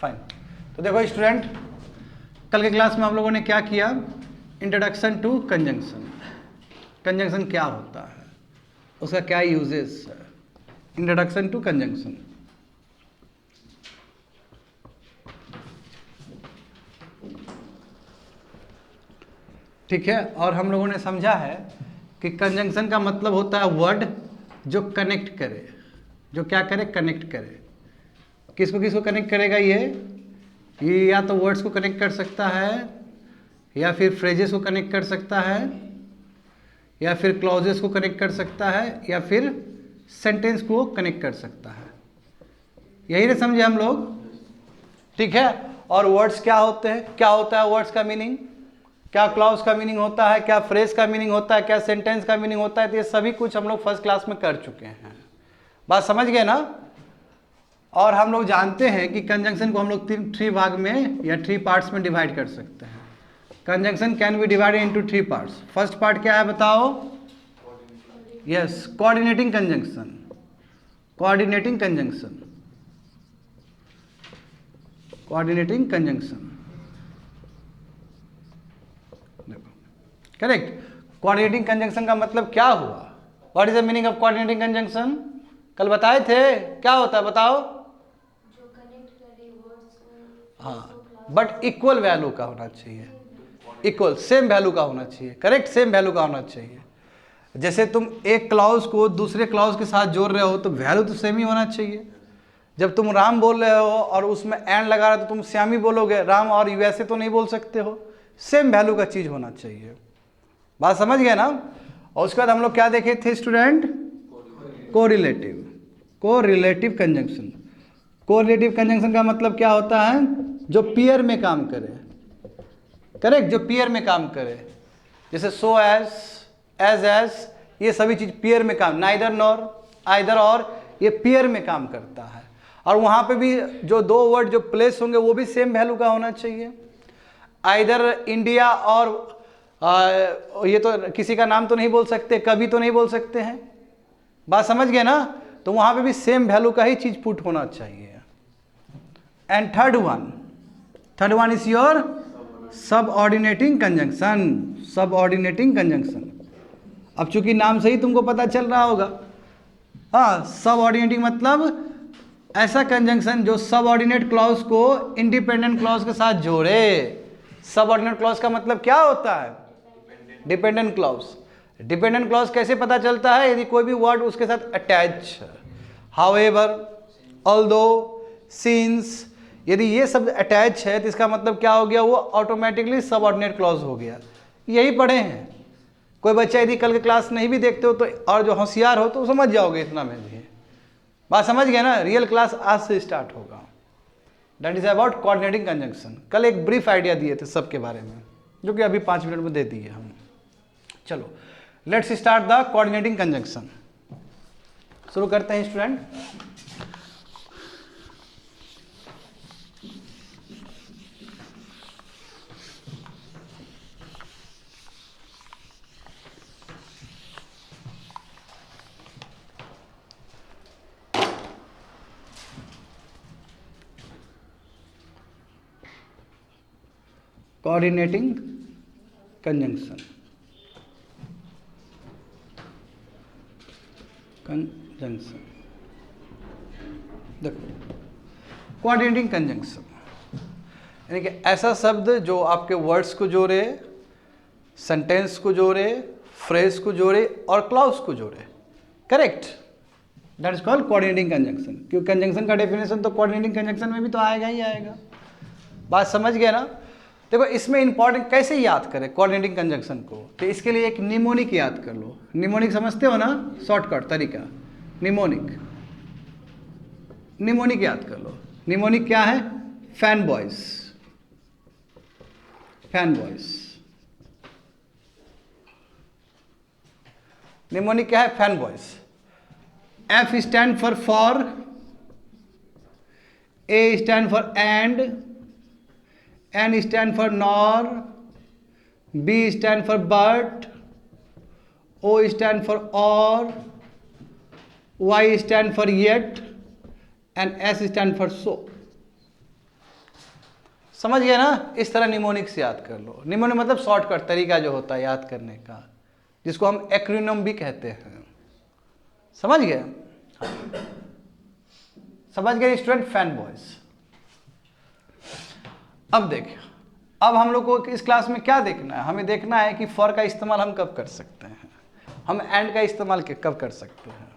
Fine. तो देखो student, कल के क्लास में हम लोगों ने क्या किया, इंट्रोडक्शन टू कंजंक्शन। कंजंक्शन क्या होता है, उसका क्या यूजेस है, इंट्रोडक्शन टू कंजंक्शन। ठीक है, और हम लोगों ने समझा है कि कंजंक्शन का मतलब होता है वर्ड जो कनेक्ट करे, जो क्या करे, कनेक्ट करे। किसको किसको कनेक्ट करेगा ये या तो वर्ड्स को कनेक्ट कर सकता है, या फिर फ्रेजेस को कनेक्ट कर सकता है, या फिर क्लॉजेस को कनेक्ट कर सकता है, या फिर सेंटेंस को कनेक्ट कर सकता है। यही ना समझे हम लोग? ठीक है। और वर्ड्स क्या होते हैं, क्या होता है वर्ड्स का मीनिंग, क्या क्लॉज का मीनिंग होता है, क्या फ्रेज का मीनिंग होता है, क्या सेंटेंस का मीनिंग होता है, तो ये सभी कुछ हम लोग फर्स्ट क्लास में कर चुके हैं। बात समझ गए ना? और हम लोग जानते हैं कि कंजंक्शन को हम लोग थ्री भाग में या 3 पार्ट्स में डिवाइड कर सकते हैं। Conjunction can be divided into 3 parts. First part क्या है बताओ? Yes, coordinating conjunction. Coordinating conjunction, coordinating conjunction, correct. Coordinating conjunction का मतलब क्या हुआ? What is the meaning of coordinating conjunction? कल बताए थे, क्या होता है बताओ? जो कनेक्ट करे वर्ड्स को। हाँ, बट इक्वल वैल्यू का होना चाहिए, इक्वल सेम वैल्यू का होना चाहिए, करेक्ट, सेम वैल्यू का होना चाहिए। जैसे तुम एक क्लॉज को दूसरे क्लॉज के साथ जोड़ रहे हो तो वैल्यू तो सेम ही होना चाहिए। जब तुम राम बोल रहे हो और उसमें एंड लगा रहे हो तो तुम श्यामी बोलोगे, राम और यूएसए तो नहीं बोल सकते हो। सेम वैल्यू का चीज होना चाहिए। बात समझ गए ना? और उसके बाद हम लोग क्या देखे थे student? Correlative, correlative conjunction. Correlative conjunction का मतलब क्या होता है? जो पेयर में काम करे, करेक्ट, जो पेयर में काम करे। जैसे सो एज, ये सभी चीज पेयर में काम, नाइदर नॉर, आइदर और, ये पेयर में काम करता है। और वहां पे भी जो दो वर्ड जो प्लेस होंगे वो भी सेम वैल्यू का होना चाहिए। आइदर इंडिया और ये तो किसी का नाम तो नहीं बोल सकते, कभी तो नहीं बोल सकते हैं। बात समझ गए ना? तो वहां पे भी सेम वैल्यू का ही चीज पुट होना चाहिए। And third one is your subordinating conjunction. Subordinating conjunction, अब चूंकि नाम से ही तुमको पता चल रहा होगा। हाँ, सबऑर्डिनेटिंग मतलब ऐसा कंजंक्शन जो सबऑर्डिनेट क्लॉज को इंडिपेंडेंट क्लॉज के साथ जोड़े। सबऑर्डिनेट क्लॉज का मतलब क्या होता है? Dependent clause. डिपेंडेंट क्लॉज कैसे पता चलता है? यदि कोई भी वर्ड उसके साथ अटैच है, हाउएवर, ऑल्दो, सिंस, यदि ये सब अटैच है तो इसका मतलब क्या हो गया? वो ऑटोमेटिकली सबऑर्डिनेट क्लॉज हो गया। यही पढ़े हैं। कोई बच्चा यदि कल के क्लास नहीं भी देखते हो तो, और जो होशियार हो तो समझ जाओगे इतना में भी। बात समझ गए ना? रियल क्लास आज से स्टार्ट होगा। That is about coordinating conjunction. कल एक ब्रीफ आइडिया दिए थे सबके बारे में, जो कि अभी 5 मिनट में दे दिए हम। चलो let's start the coordinating conjunction. शुरू करते हैं स्टूडेंट। कोऑर्डिनेटिंग कंजंक्शन, कंजंक्शन, देखो कोऑर्डिनेटिंग कंजंक्शन यानी कि ऐसा शब्द जो आपके वर्ड्स को जोड़े, सेंटेंस को जोड़े, फ्रेज को जोड़े और क्लॉज को जोड़े, correct. That is called coordinating conjunction. क्योंकि कंजंक्शन का डेफिनेशन तो कोऑर्डिनेटिंग कंजंक्शन में भी तो आएगा ही आएगा। बात समझ गए ना? देखो इसमें इंपॉर्टेंट कैसे याद करें कोऑर्डिनेटिंग कंजंक्शन को, तो इसके लिए एक निमोनिक याद कर लो। निमोनिक समझते हो ना? शॉर्टकट तरीका, निमोनिक। निमोनिक याद कर लो। निमोनिक क्या है? Fan boys, fan boys. Mnemonic क्या है? Fan boys. F stand for, A stand for and, N stand for nor, B stand for but, O stand for or, Y stand for yet, and S stand for so. समझ गए ना? इस तरह mnemonic से याद कर लो। Mnemonic मतलब shortcut तरीका जो होता है याद करने का, जिसको हम एक्रोनिम भी कहते हैं। समझ गए? समझ गए स्टूडेंट? Fan boys. अब देखिए, अब हम लोग को इस क्लास में क्या देखना है? हमें देखना है कि फॉर का इस्तेमाल हम कब कर सकते हैं, हम एंड का इस्तेमाल कब कर सकते हैं।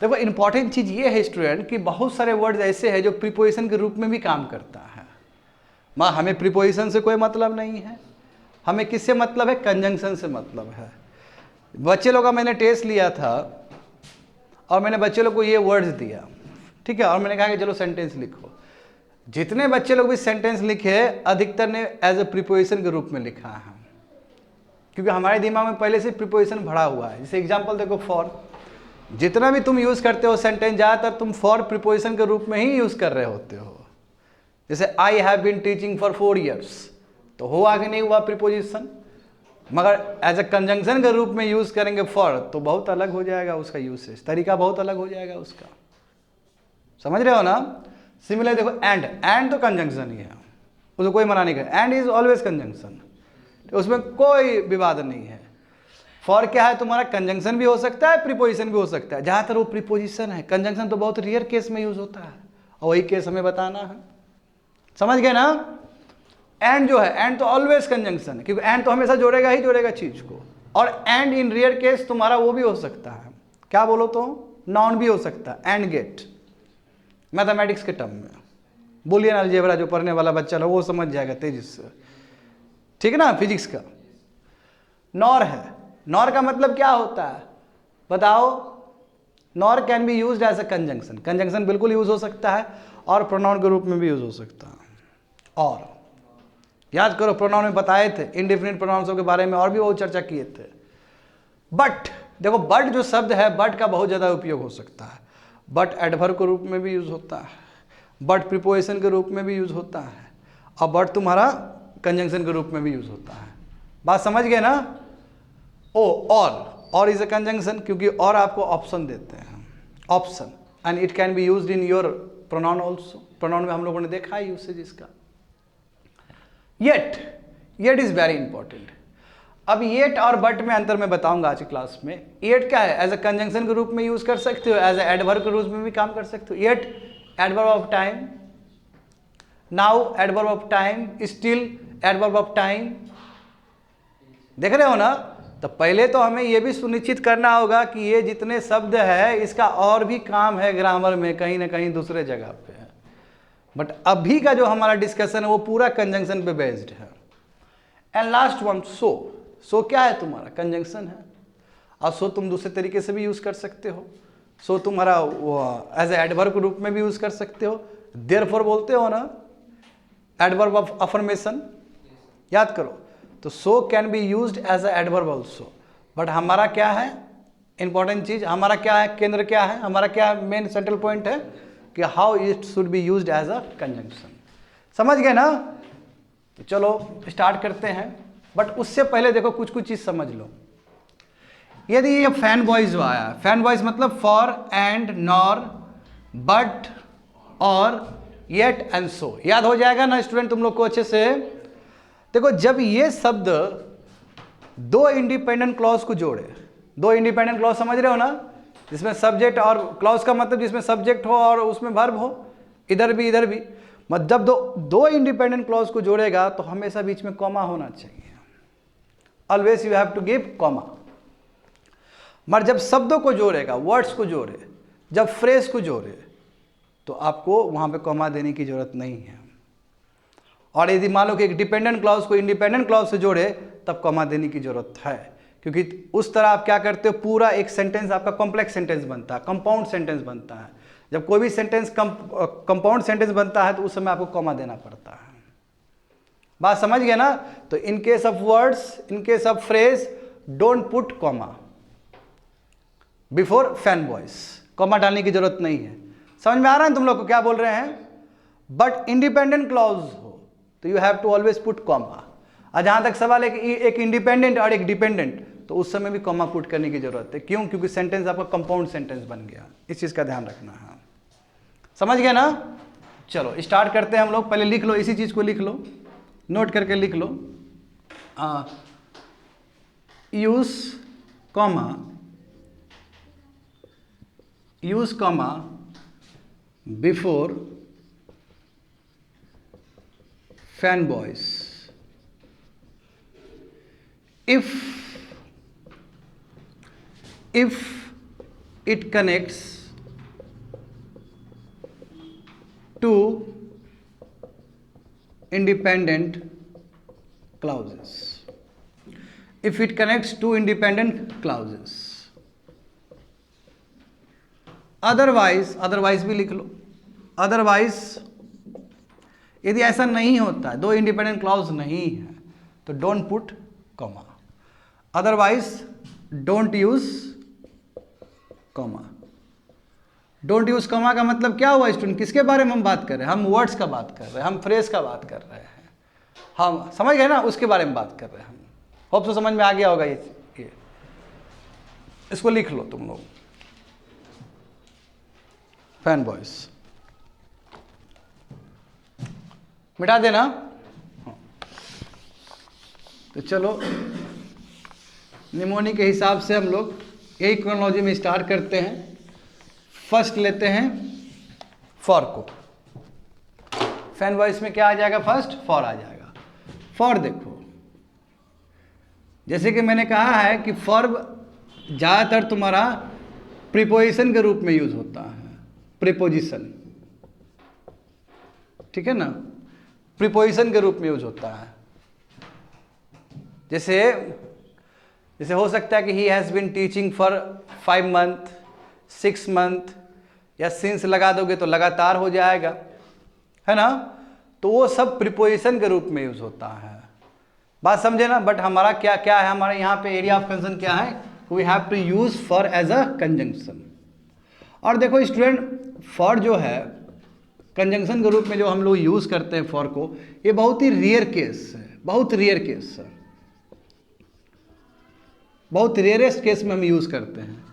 देखो इंपॉर्टेंट चीज ये है स्टूडेंट कि बहुत सारे वर्ड्स ऐसे हैं जो प्रीपोजिशन के रूप में भी काम करता है। हमें प्रीपोजिशन से कोई मतलब नहीं है, हमें किससे मतलब है? कंजंक्शन से मतलब है। बच्चे लोग का मैंने टेस्ट लिया था और मैंने बच्चे लोग को ये वर्ड्स दिया, ठीक है, और मैंने कहा कि चलो सेंटेंस लिखो। जितने बच्चे लोग भी सेंटेंस लिखे अधिकतर ने एज ए प्रीपोजिशन के रूप में लिखा है, क्योंकि हमारे दिमाग में पहले से प्रीपोजिशन भरा हुआ है। जैसे एग्जांपल देखो, फॉर, जितना भी तुम यूज करते हो सेंटेंस ज़्यादातर तुम फॉर प्रीपोजिशन के रूप में ही यूज कर रहे होते हो। जैसे I have been teaching for 4 years, तो हुआ कि नहीं हुआ प्रीपोजिशन, मगर एज ए कंजंक्शन के रूप में यूज करेंगे फॉर तो बहुत अलग हो जाएगा उसका यूसेज, तरीका बहुत अलग हो जाएगा उसका। समझ रहे हो ना? सिमिलर देखो, एंड तो कंजंक्शन ही है, उसको कोई मना नहीं करे, एंड इज ऑलवेज कंजंक्शन, उसमें कोई विवाद नहीं है। फॉर क्या है तुम्हारा? कंजंक्शन भी हो सकता है, प्रीपोजिशन भी हो सकता है। ज़्यादातर वो प्रीपोजिशन है, कंजंक्शन तो बहुत रेयर केस में यूज होता है, और वही केस हमें बताना है। समझ गए ना? एंड जो है, एंड तो ऑलवेज कंजंक्शन है, क्योंकि एंड तो हमेशा जोड़ेगा ही जोड़ेगा चीज को। और एंड इन रेयर केस तुम्हारा वो भी हो सकता है, क्या बोलो तो, नाउन भी हो सकता है। एंड गेट मैथमेटिक्स के टर्म में, बुलियन अलजेब्रा जो पढ़ने वाला बच्चा है वो समझ जाएगा तेजी से, ठीक है ना? फिजिक्स का। नॉर है, नॉर का मतलब क्या होता है बताओ? Nor can be used as a conjunction, conjunction बिल्कुल यूज हो सकता है, और प्रोनाउन के रूप में भी यूज हो सकता है। और याद करो, प्रोनाउन में बताए थे, इंडेफिनिट प्रोनाउंस के बारे में और भी बहुत चर्चा किए थे। बट देखो, बट जो शब्द है, बट का बहुत ज़्यादा उपयोग हो सकता है। बट एडवर्ब के रूप में भी यूज होता है, बट प्रीपोजिशन के रूप में भी यूज होता है, और बट तुम्हारा कंजंक्शन के रूप में भी यूज होता है। बात समझ गए ना? ओ, और इज अ कंजंक्शन, क्योंकि और आपको ऑप्शन देते हैं, option, and it can be used in your pronoun also. Pronoun में हम लोगों ने देखा है यूसेज इसका। Yet is very important. अब येट और बट में अंतर मैं बताऊंगा आज की क्लास में। येट क्या है? एज अ कंजंक्शन के रूप में यूज कर सकते हो, एज ए एडवर्ब के रूप में भी काम कर सकते हो। Yet adverb of time, now adverb of time, still adverb of time. देख रहे हो ना? तो पहले तो हमें यह भी सुनिश्चित करना होगा कि ये जितने शब्द है इसका और भी काम है ग्रामर में, कहीं ना कहीं दूसरे जगह पे है। बट अभी का जो हमारा डिस्कशन है वो पूरा कंजंक्शन पे बेस्ड है। एंड लास्ट वन, सो क्या है तुम्हारा? कंजंक्शन है, और सो तुम दूसरे तरीके से भी यूज कर सकते हो। सो तुम्हारा एज ए एडवर्ब के रूप में भी यूज कर सकते हो। देयरफॉर बोलते हो ना, एडवर्ब ऑफ अफर्मेशन, याद करो। तो so can be used as a adverb also. But हमारा क्या है इंपॉर्टेंट चीज, हमारा क्या है, केंद्र क्या है, हमारा क्या मेन सेंट्रल पॉइंट है कि how it should be used as a conjunction. समझ गए ना? तो चलो स्टार्ट करते हैं। बट उससे पहले देखो कुछ चीज समझ लो। यदि ये फैन बॉयज आया, फैन बॉयज मतलब फॉर, एंड, नॉर, बट, और, येट एंड सो, याद हो जाएगा ना स्टूडेंट तुम लोग को अच्छे से? देखो, जब ये शब्द दो इंडिपेंडेंट क्लॉज को जोड़े, दो इंडिपेंडेंट क्लॉज समझ रहे हो ना, जिसमें सब्जेक्ट और क्लॉज का मतलब जिसमें सब्जेक्ट हो और उसमें वर्ब हो, इधर भी इधर भी, मतलब जब दो इंडिपेंडेंट क्लॉज को जोड़ेगा तो हमेशा बीच में कॉमा होना चाहिए। Always you have to give comma. मगर जब शब्दों को जोड़ेगा, वर्ड्स को जोड़े, जब फ्रेज को जोड़े, तो आपको वहां पे कॉमा देने की जरूरत नहीं है। और यदि मान लो कि एक डिपेंडेंट क्लॉज को इंडिपेंडेंट क्लॉज से जोड़े, तब कॉमा देने की जरूरत है, क्योंकि उस तरह आप क्या करते हो, पूरा एक सेंटेंस आपका कॉम्प्लेक्स सेंटेंस बनता है, कंपाउंड सेंटेंस बनता है। जब कोई भी सेंटेंस कंपाउंड सेंटेंस बनता है तो उस समय आपको कॉमा देना पड़ता है। बात समझ गए ना? तो in case of words, in case of phrase, don't put comma before fan voice, comma डालने की जरूरत नहीं है। समझ में आ रहा है तुम लोग को क्या बोल रहे हैं? बट इंडिपेंडेंट क्लॉज हो तो you have to always put comma. और जहां तक सवाल है कि एक इंडिपेंडेंट और एक डिपेंडेंट, तो उस समय भी कॉमा पुट करने की जरूरत है। क्यों? क्योंकि सेंटेंस आपका कंपाउंड सेंटेंस बन गया। इस चीज का ध्यान रखना है। समझ गए ना? चलो स्टार्ट करते हैं हम लोग। पहले लिख लो, इसी चीज़ को लिख लो, नोट करके लिख लो। Use comma before fan boys if it connects to independent clauses, if it connects to independent clauses, otherwise भी लिख लो। otherwise यदि ऐसा नहीं होता है, दो इंडिपेंडेंट क्लाउज नहीं है, तो don't put comma. Otherwise don't use comma. Don't use comma का मतलब क्या हुआ स्टूडेंट? किसके बारे में हम बात कर रहे हैं? हम वर्ड्स का बात कर रहे हैं, हम फ्रेज का बात कर रहे हैं, हम समझ गए ना, उसके बारे में बात कर रहे हैं हम। होप तो समझ में आ गया होगा ये। इसको लिख लो तुम लोग, फैन बॉयज मिटा देना। तो चलो निमोनी के हिसाब से हम लोग यही क्रोनोलॉजी में स्टार्ट करते हैं। फर्स्ट लेते हैं फॉर को। फैन वॉइस में क्या आ जाएगा? फर्स्ट फॉर आ जाएगा। फॉर देखो, जैसे कि मैंने कहा है कि फॉर ज़्यादातर तुम्हारा प्रीपोजिशन के रूप में यूज होता है। प्रीपोजिशन, ठीक है ना, प्रीपोजिशन के रूप में यूज होता है। जैसे हो सकता है कि he has been teaching for 5 month, 6 month, या सिंस लगा दोगे तो लगातार हो जाएगा, है ना। तो वो सब प्रीपोजिशन के रूप में यूज होता है। बात समझे ना। बट हमारा क्या क्या है, हमारे यहाँ पे एरिया ऑफ कंसर्न क्या है? We have to use for as a conjunction. और देखो स्टूडेंट, फॉर जो है कंजंक्शन के रूप में जो हम लोग यूज करते हैं फॉर को, ये बहुत ही रेयर केस है, बहुत रेयर केस है, बहुत रेयरेस्ट केस में हम यूज करते हैं।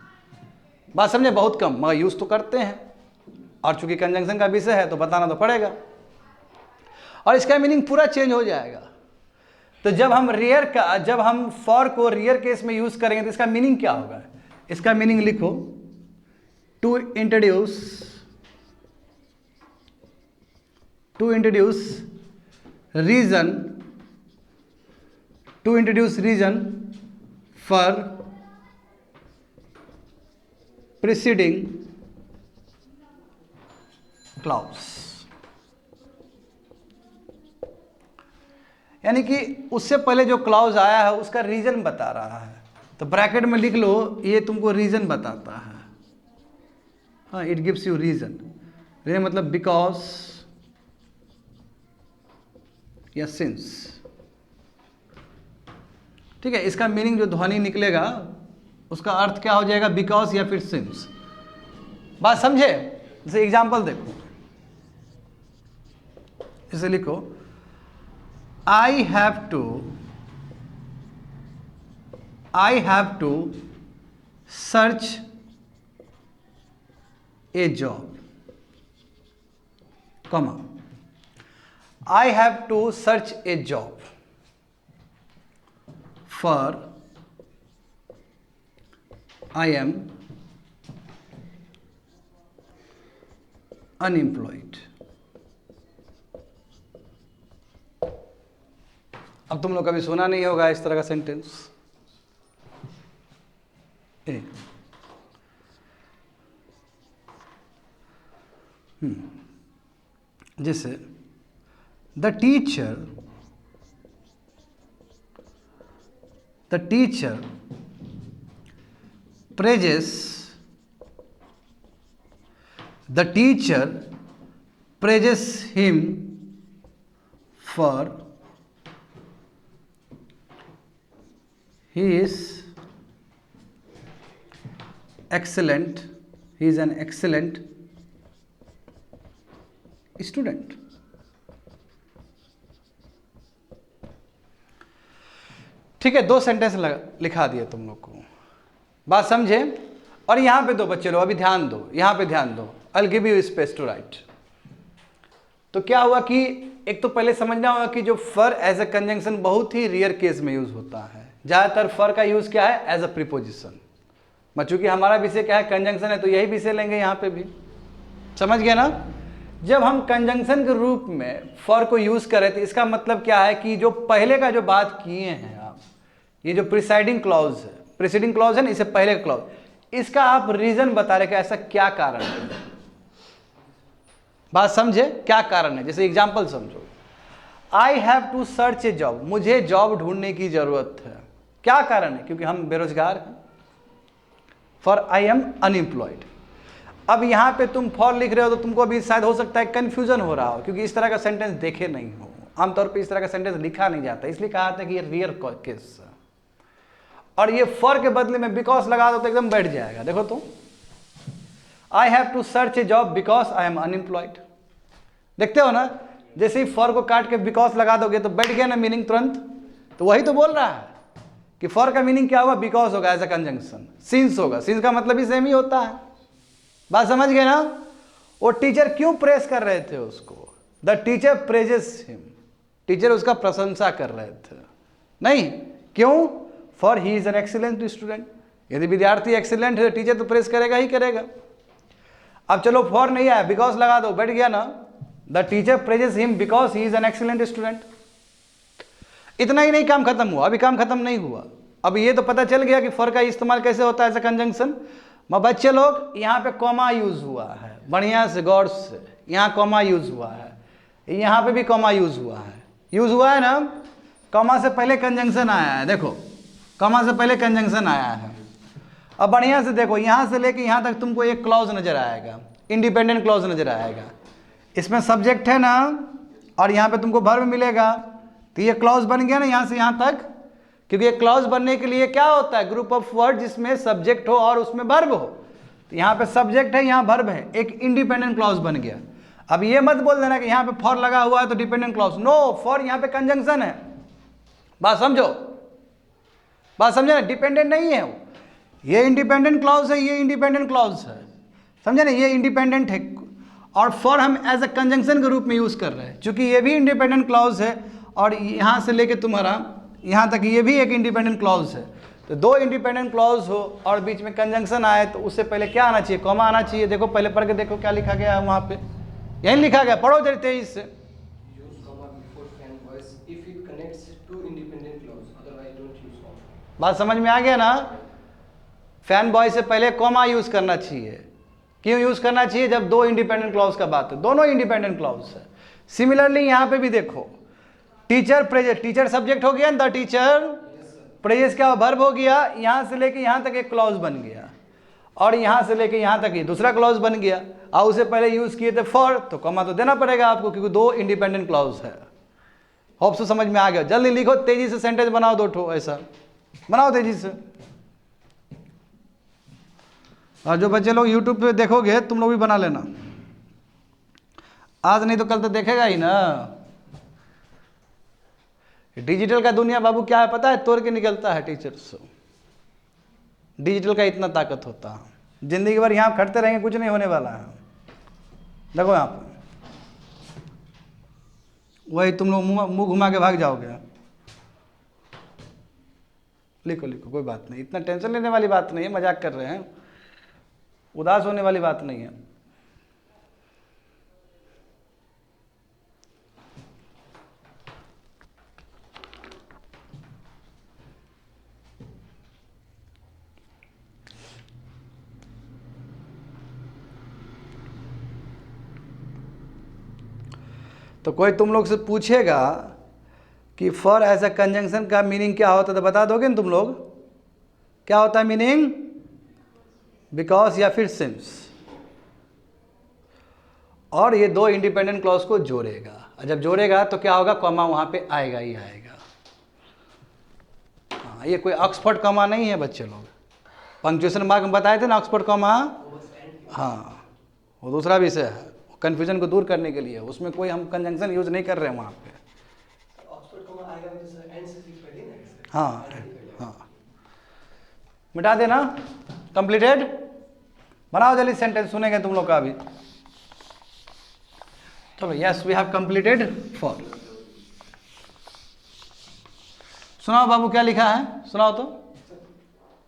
बात समझे? बहुत कम, मगर यूज तो करते हैं। और चूंकि कंजंक्शन का विषय है तो बताना तो पड़ेगा। और इसका मीनिंग पूरा चेंज हो जाएगा। तो जब हम फॉर को रेयर केस में यूज करेंगे तो इसका मीनिंग क्या होगा? इसका मीनिंग लिखो, to introduce reason for preceding clause। यानी कि उससे पहले जो क्लाउज आया है उसका रीजन बता रहा है। तो ब्रैकेट में लिख लो, ये तुमको रीजन बताता है। हाँ, it gives you reason. Reason मतलब बिकॉज या सिंस, ठीक है। इसका मीनिंग जो ध्वनि निकलेगा उसका अर्थ क्या हो जाएगा? बिकॉज या फिर सिंस। बात समझे? जैसे एग्जांपल देखो, इसे लिखो, I have to search a job, comma, I have to search a job for I am unemployed। अब तुम लोग कभी सुना नहीं होगा इस तरह का सेंटेंस। जैसे the teacher praises him for he is excellent, he is an excellent student। ठीक है, 2 सेंटेंस लिखा दिए तुम लोग को। बात समझे? और यहाँ पे दो बच्चे लोग अभी ध्यान दो, यहाँ पे ध्यान दो। I'll give you space to write। तो क्या हुआ कि एक तो पहले समझना होगा कि जो फॉर एज ए कंजंक्शन बहुत ही रेयर केस में यूज होता है। ज़्यादातर फॉर का यूज क्या है? As a preposition. मैं चूंकि हमारा विषय क्या है? कंजंक्शन है, तो यही विषय लेंगे यहाँ पे भी। समझ गए ना? जब हम कंजंक्शन के रूप में फॉर को यूज करें तो इसका मतलब क्या है कि जो पहले का जो बात किए हैं आप, ये जो प्रिसाइडिंग क्लॉज है, प्रिसीडिंग क्लॉज है ना, इससे पहले का क्लॉज, इसका आप रीजन बता रहे कि ऐसा क्या कारण है। बात समझे? क्या कारण है? जैसे एग्जाम्पल समझो, I have to search a job, मुझे जॉब ढूंढने की जरूरत है। क्या कारण है? क्योंकि हम बेरोजगार हैं। For I am unemployed. अब यहां पे तुम फॉर लिख रहे हो तो तुमको अभी शायद हो सकता है कंफ्यूजन हो रहा हो, क्योंकि इस तरह का सेंटेंस देखे नहीं हो, आमतौर पे इस तरह का सेंटेंस लिखा नहीं जाता, इसलिए कहा था कि ये रियर केस है। और ये फॉर के बदले में बिकॉज लगा दो तो एकदम बैठ जाएगा। देखो तो, I have to search a job because I am unemployed. देखते हो ना, जैसे ही फॉर को काट के बिकॉज लगा दोगे तो बैठ गया ना मीनिंग तुरंत। तो वही तो बोल रहा है कि फॉर का मीनिंग क्या होगा? बिकॉज होगा एज अ कंजंक्शन। सिंस होगा, सिंस का मतलब ही सेम ही होता है। बात समझ गए ना? वो टीचर क्यों प्रेस कर रहे थे उसको? The teacher praises him, teacher उसका प्रशंसा कर रहे थे। नहीं, क्यों? For he is an excellent student. यदि विद्यार्थी एक्सीलेंट है तो टीचर तो प्रेस करेगा ही करेगा। अब चलो फॉर नहीं आया, बिकॉज लगा दो, बैठ गया ना। The teacher praises him because he is an excellent student. इतना ही नहीं, काम खत्म हुआ। अभी काम खत्म नहीं हुआ। अब ये तो पता चल गया कि फॉर का इस्तेमाल कैसे होता है एज अ कंजंक्शन। बच्चे लोग, यहाँ पे कॉमा यूज हुआ है, बढ़िया से गौर से, यहाँ कॉमा यूज हुआ है, यहाँ पे भी कॉमा यूज हुआ है। यूज हुआ है ना, कॉमा से पहले कंजंक्शन आया है। देखो, कॉमा से पहले कंजंक्शन आया है। अब बढ़िया से देखो, यहाँ से लेके यहाँ तक तुमको एक क्लॉज नजर आएगा, इंडिपेंडेंट क्लॉज नजर आएगा। इसमें सब्जेक्ट है ना, और यहाँ पे तुमको वर्ब मिलेगा। तो ये क्लॉज बन गया ना यहाँ से यहाँ तक, क्योंकि ये क्लॉज बनने के लिए क्या होता है? ग्रुप ऑफ वर्ड जिसमें सब्जेक्ट हो और उसमें वर्ब हो। तो यहाँ पे सब्जेक्ट है, यहाँ वर्ब है, एक इंडिपेंडेंट क्लॉज बन गया। अब ये मत बोल देना कि यहाँ पे फॉर लगा हुआ है तो डिपेंडेंट क्लॉज। नो, फॉर यहाँ पे कंजंक्शन है। बात समझो, बात समझे ना? डिपेंडेंट नहीं है वो, ये इंडिपेंडेंट क्लॉज है, ये इंडिपेंडेंट क्लॉज है। समझे ना? ये इंडिपेंडेंट है और फॉर हम एज अ कंजंक्शन के रूप में यूज कर रहे हैं, क्योंकि ये भी इंडिपेंडेंट क्लॉज है और यहाँ से लेके तुम्हारा यहाँ तक ये भी एक इंडिपेंडेंट क्लॉज है। तो दो इंडिपेंडेंट क्लॉज हो और बीच में कंजंक्शन आए तो उससे पहले क्या आना चाहिए? कॉमा आना चाहिए। देखो पहले पढ़ के देखो क्या लिखा गया है वहाँ पे, यही लिखा गया, पढ़ो जरा तेईस से। बात समझ में आ गया ना? फैन बॉय से पहले कॉमा यूज करना चाहिए। क्यों यूज करना चाहिए? जब दो इंडिपेंडेंट क्लॉज का बात है, दोनों इंडिपेंडेंट क्लॉज है। सिमिलरली यहाँ पे भी देखो, टीचर प्रेजेस, टीचर सब्जेक्ट हो गया, द टीचर प्रेजेस क्या वर्ब हो गया, यहाँ से लेके यहाँ तक एक क्लॉज बन गया और यहाँ से लेके यहाँ तक ये दूसरा क्लॉज बन गया। और उससे पहले यूज किए थे फॉर, तो कॉमा तो देना पड़ेगा आपको, क्योंकि दो इंडिपेंडेंट क्लॉज है। होप सो समझ में आ गया। जल्दी लिखो, तेजी से सेंटेंस बनाओ, दो ठो ऐसा बनाओ तेजी से। और जो बच्चे लोग यूट्यूब पे देखोगे तुम लोग भी बना लेना, आज नहीं तो कल तो देखेगा ही ना। डिजिटल का दुनिया बाबू क्या है पता है? तोड़ के निकलता है टीचर्स। डिजिटल का इतना ताकत होता है, जिंदगी भर यहाँ खटते रहेंगे, कुछ नहीं होने वाला है। देखो यहाँ पे वही तुम लोग मुंह घुमा के भाग जाओगे। लिखो लिखो, कोई बात नहीं, इतना टेंशन लेने वाली बात नहीं है, मजाक कर रहे हैं, उदास होने वाली बात नहीं है। तो कोई तुम लोग से पूछेगा कि फॉर एज अ कंजंक्शन का मीनिंग क्या होता है, तो बता दोगे ना तुम लोग? क्या होता है मीनिंग? बिकॉज या फिर सिंस, और ये दो इंडिपेंडेंट क्लॉज को जोड़ेगा। और जब जोड़ेगा तो क्या होगा? कॉमा वहां पे आएगा ही आएगा। हाँ, ये कोई ऑक्सफोर्ड कॉमा नहीं है बच्चे लोग। पंक्चुएशन मार्क में बताए थे ना ऑक्सफोर्ड कॉमा। हाँ, वो दूसरा विषय है, कंफ्यूजन को दूर करने के लिए। उसमें कोई हम कंजंक्शन यूज नहीं कर रहे हैं वहाँ पे। हाँ हाँ, मिटा देना। कंप्लीटेड। बनाओ जल्दी सेंटेंस, सुनेंगे तुम लोग का भी। चलो, yes we have completed for. सुनाओ बाबू, क्या लिखा है, सुनाओ तो।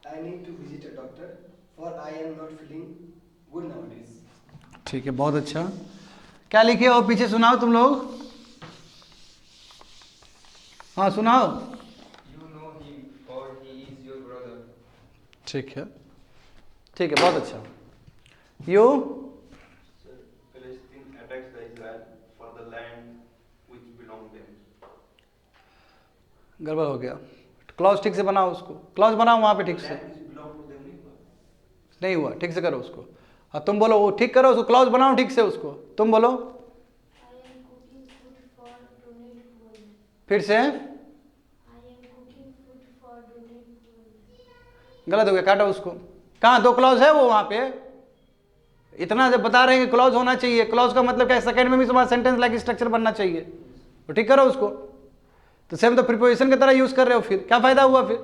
I need to visit a doctor for I am not feeling good nowadays. ठीक है, बहुत अच्छा। क्या लिखे हो पीछे, सुनाओ तुम लोग। हाँ सुनाओ। You know him, for he is your brother. ठीक है, ठीक है, बहुत अच्छा। You Sir, Palestine attacks the Israel for the land which belong them. गड़बड़ हो गया, क्लॉज ठीक से बनाओ उसको, क्लॉज बनाओ वहाँ पे ठीक से। Land which belong to them नहीं हुआ? नहीं हुआ, ठीक से करो उसको। हाँ तुम बोलो, वो ठीक करो उसको, क्लॉज बनाओ ठीक से उसको, तुम बोलो। I am cooking food for donate world. फिर से। I am cooking food for donate world. गलत हो गया, काटो उसको। कहाँ दो क्लॉज है वो वहाँ पे। इतना जब बता रहे हैं कि क्लॉज होना चाहिए, क्लॉज का मतलब क्या है, सेकंड में भी तुम्हारा सेंटेंस लाइक स्ट्रक्चर बनना चाहिए, तो ठीक करो उसको। तो सेम तो प्रीपोजिशन की तरह यूज कर रहे हो, फिर क्या फायदा हुआ, फिर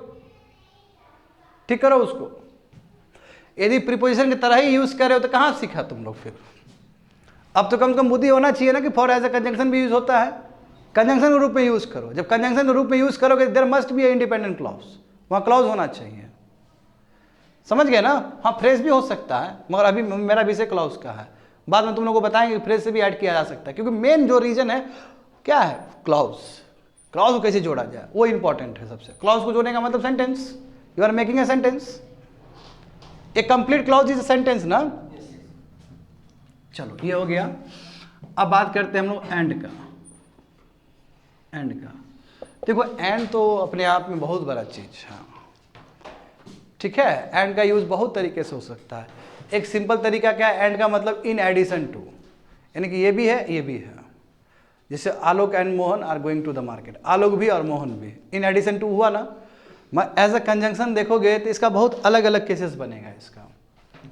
ठीक करो उसको। यदि प्रीपोजिशन की तरह ही यूज कर रहे हो तो कहाँ सीखा तुम लोग फिर। अब तो कम से कम बुद्धि होना चाहिए ना कि फॉर एज ए कंजंक्शन भी यूज होता है, कंजंक्शन के रूप में यूज करो। जब कंजंक्शन के रूप में यूज करोगे there must be a independent clause, वहाँ क्लॉज होना चाहिए, समझ गए ना। हाँ फ्रेज भी हो सकता है, मगर अभी मेरा विषय क्लॉज का है, बाद में तुम लोगों को बताएंगे कि फ्रेज से भी ऐड किया जा सकता है, क्योंकि मेन जो रीजन है क्या है, क्लॉज। क्लॉज को कैसे जोड़ा जाए वो इंपॉर्टेंट है सबसे। क्लॉज को जोड़ने का मतलब sentence, you are making a sentence, a complete clause is a sentence ना। चलो ये हो गया। अब बात करते हैं हम लोग एंड का। एंड का देखो, एंड तो अपने आप में बहुत बड़ा चीज है, ठीक है। एंड का यूज बहुत तरीके से हो सकता है। एक सिंपल तरीका क्या है एंड का, मतलब इन एडिशन टू, यानी कि ये भी है ये भी है। जैसे Alok and Mohan are going to the market, Alok भी और मोहन भी, इन एडिशन टू हुआ ना। एज अ कंजंक्शन देखोगे तो इसका बहुत अलग अलग केसेस बनेगा इसका।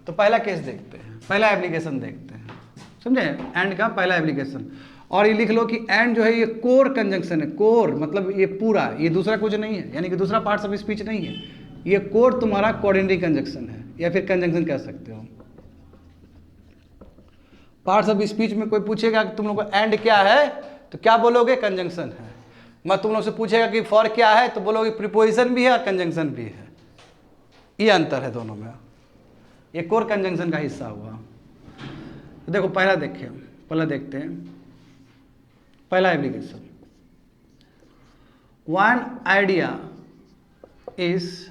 तो पहला केस देखते हैं, पहला एप्लीकेशन देखते हैं, समझे, एंड का पहला एप्लीकेशन। और ये लिख लो कि एंड जो है ये कोर कंजंक्शन है। कोर मतलब ये पूरा, ये दूसरा कुछ नहीं है, यानी कि दूसरा पार्ट्स ऑफ स्पीच नहीं है, ये कोर तुम्हारा कोऑर्डिनेटरी कंजंक्शन है, या फिर कंजंक्शन कह सकते हो। पार्ट्स ऑफ स्पीच में कोई पूछेगा कि तुम लोग को एंड क्या है, तो क्या बोलोगे, कंजंक्शन है। मैं तुम लोग से पूछेगा कि फॉर क्या है, तो बोलोगे प्रीपोजिशन भी है और कंजंक्शन भी है। ये अंतर है दोनों में, ये कोर कंजंक्शन का हिस्सा हुआ। तो देखो पहला देखिए, पहला देखते हैं पहला application. One idea is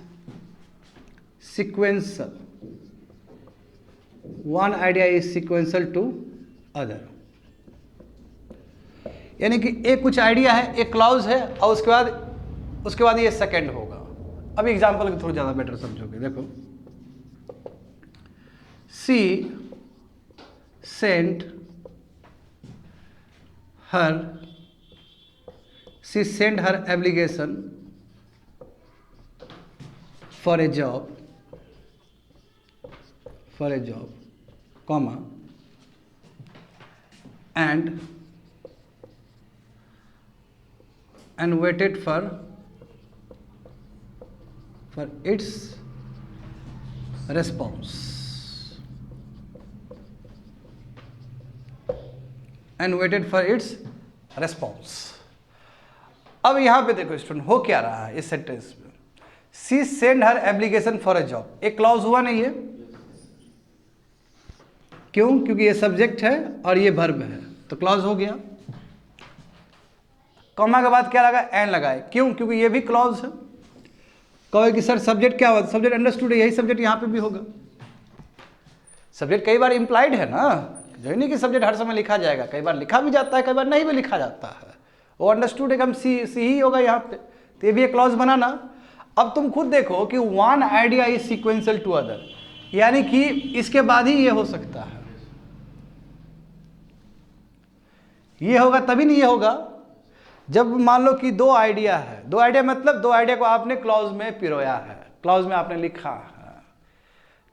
sequential, one idea is sequential to other, यानी कि एक कुछ आइडिया है, एक क्लॉज है, और उसके बाद ये सेकंड होगा। अब एग्जांपल के थोड़ा ज़्यादा बेटर समझोगे। देखो, she sent her application for a job, comma, and waited for its response, अब यहां पे देखो स्टूडेंट, हो क्या रहा है इस सेंटेंस में। She send her application for a job, एक क्लॉज हुआ नहीं है, क्यों, क्योंकि ये सब्जेक्ट है और ये वर्ब है, तो क्लॉज हो गया। कॉमा के बाद क्या लगा, एंड लगाए, क्यों, क्योंकि ये भी क्लॉज है। कहोगे कि सर सब्जेक्ट क्या हुआ, सब्जेक्ट अंडरस्टूड है, यही सब्जेक्ट यहाँ पे भी होगा। सब्जेक्ट कई बार इंप्लाइड है ना, जो नहीं कि सब्जेक्ट हर समय लिखा जाएगा, कई बार लिखा भी जाता है, कई बार नहीं भी लिखा जाता है। वो अंडरस्टूड है, हम सी ही होगा यहाँ पे, तो ये भी एक क्लॉज बनाना। अब तुम खुद देखो कि one idea is sequential to other, यानी कि इसके बाद ही ये हो सकता है, ये होगा तभी नहीं ये होगा जब मान लो कि दो आइडिया है। दो आइडिया मतलब दो आइडिया को आपने क्लॉज में पिरोया है, क्लॉज में आपने लिखा है।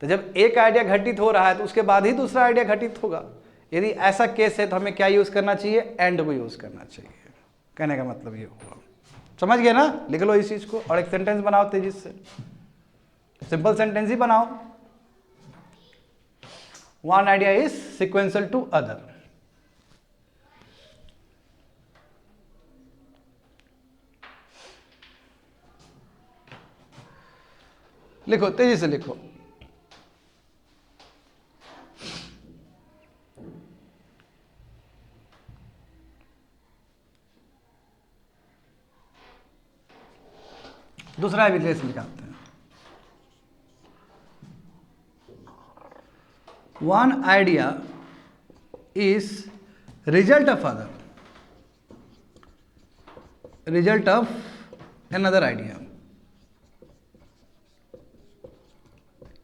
तो जब एक आइडिया घटित हो रहा है तो उसके बाद ही दूसरा आइडिया घटित होगा। यदि ऐसा केस है तो हमें क्या यूज करना चाहिए, एंड को यूज करना चाहिए। कहने का मतलब ये हुआ, समझ गए ना। लिख लो इस चीज को और एक सेंटेंस बनाओ तेजी से, सिंपल सेंटेंस ही बनाओ। One idea is sequential to other. लिखो, तेजी से लिखो। दूसरा एविडेंस निकालते हैं। One idea is result of other, result of another idea.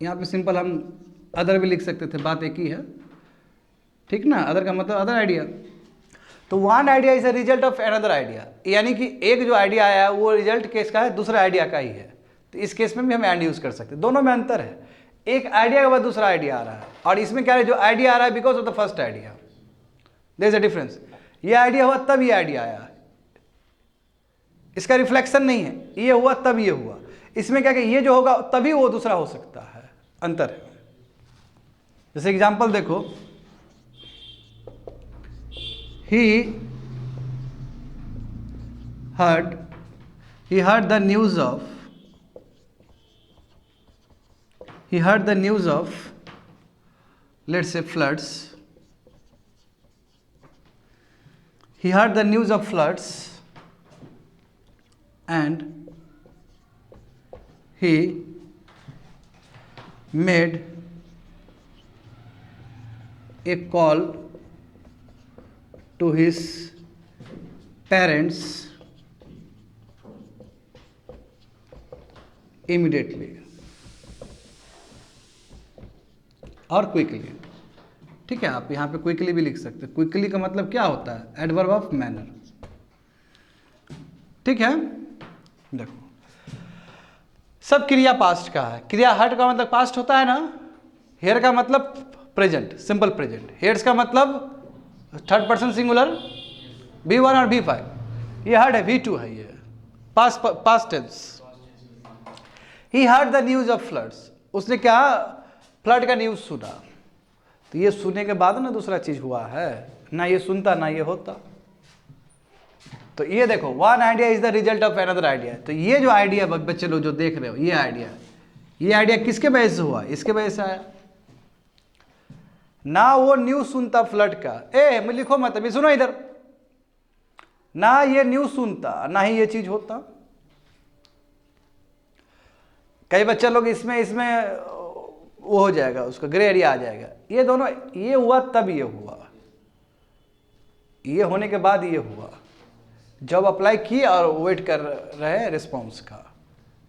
यहां पे सिंपल हम अदर भी लिख सकते थे, बात एक ही है, ठीक ना। अदर का मतलब अदर आइडिया। तो one idea is a result of another idea, यानी कि एक जो आइडिया आया है वो रिजल्ट किसका है, दूसरा आइडिया का ही है। तो इस केस में भी हम एंड यूज कर सकते हैं। दोनों में अंतर है, एक आइडिया के बाद दूसरा आइडिया आ रहा है, और इसमें क्या है, जो आइडिया आ रहा है because of the first idea, there is a difference. ये आइडिया हुआ तब ये आइडिया आया, इसका रिफ्लेक्शन नहीं है, ये हुआ तब ये हुआ। इसमें क्या कि ये जो होगा तभी वो दूसरा हो सकता है, अंतर है। जैसे एग्जांपल देखो, he heard the news of let's say floods. He heard the news of floods and he made a call to his parents immediately और क्विकली। ठीक है, आप यहाँ पे क्विकली भी लिख सकते हैं। क्विकली का मतलब क्या होता है, एडवर्ब ऑफ मैनर। ठीक है, देखो सब क्रिया पास्ट का है। क्रिया हट का मतलब पास्ट होता है ना, हेयर का मतलब प्रेजेंट, सिंपल प्रेजेंट। हेयर्स का मतलब थर्ड पर्सन सिंगुलर, V1 और V5। ये हर्ड है, V2 है, ये past tense. He heard the news of floods, उसने क्या, फ्लड का न्यूज सुना। तो ये सुनने के बाद ना दूसरा चीज हुआ है, ना ये सुनता ना ये होता। तो ये देखो, one idea is the result of another idea. तो ये जो आइडिया बच्चे लोग जो देख रहे हो, ये आइडिया किसके वजह से हुआ, इसके वजह से आया ना। वो न्यूज सुनता फ्लड का, मैं लिखो मत, अभी सुनो इधर, ना ये न्यूज सुनता ना ही ये चीज होता। कई बच्चे लोग इसमें वो हो जाएगा, उसका ग्रे एरिया आ जाएगा। ये दोनों, ये हुआ तब ये हुआ, ये होने के बाद ये हुआ, जब अप्लाई किया और वेट कर रहे हैं रिस्पॉन्स का।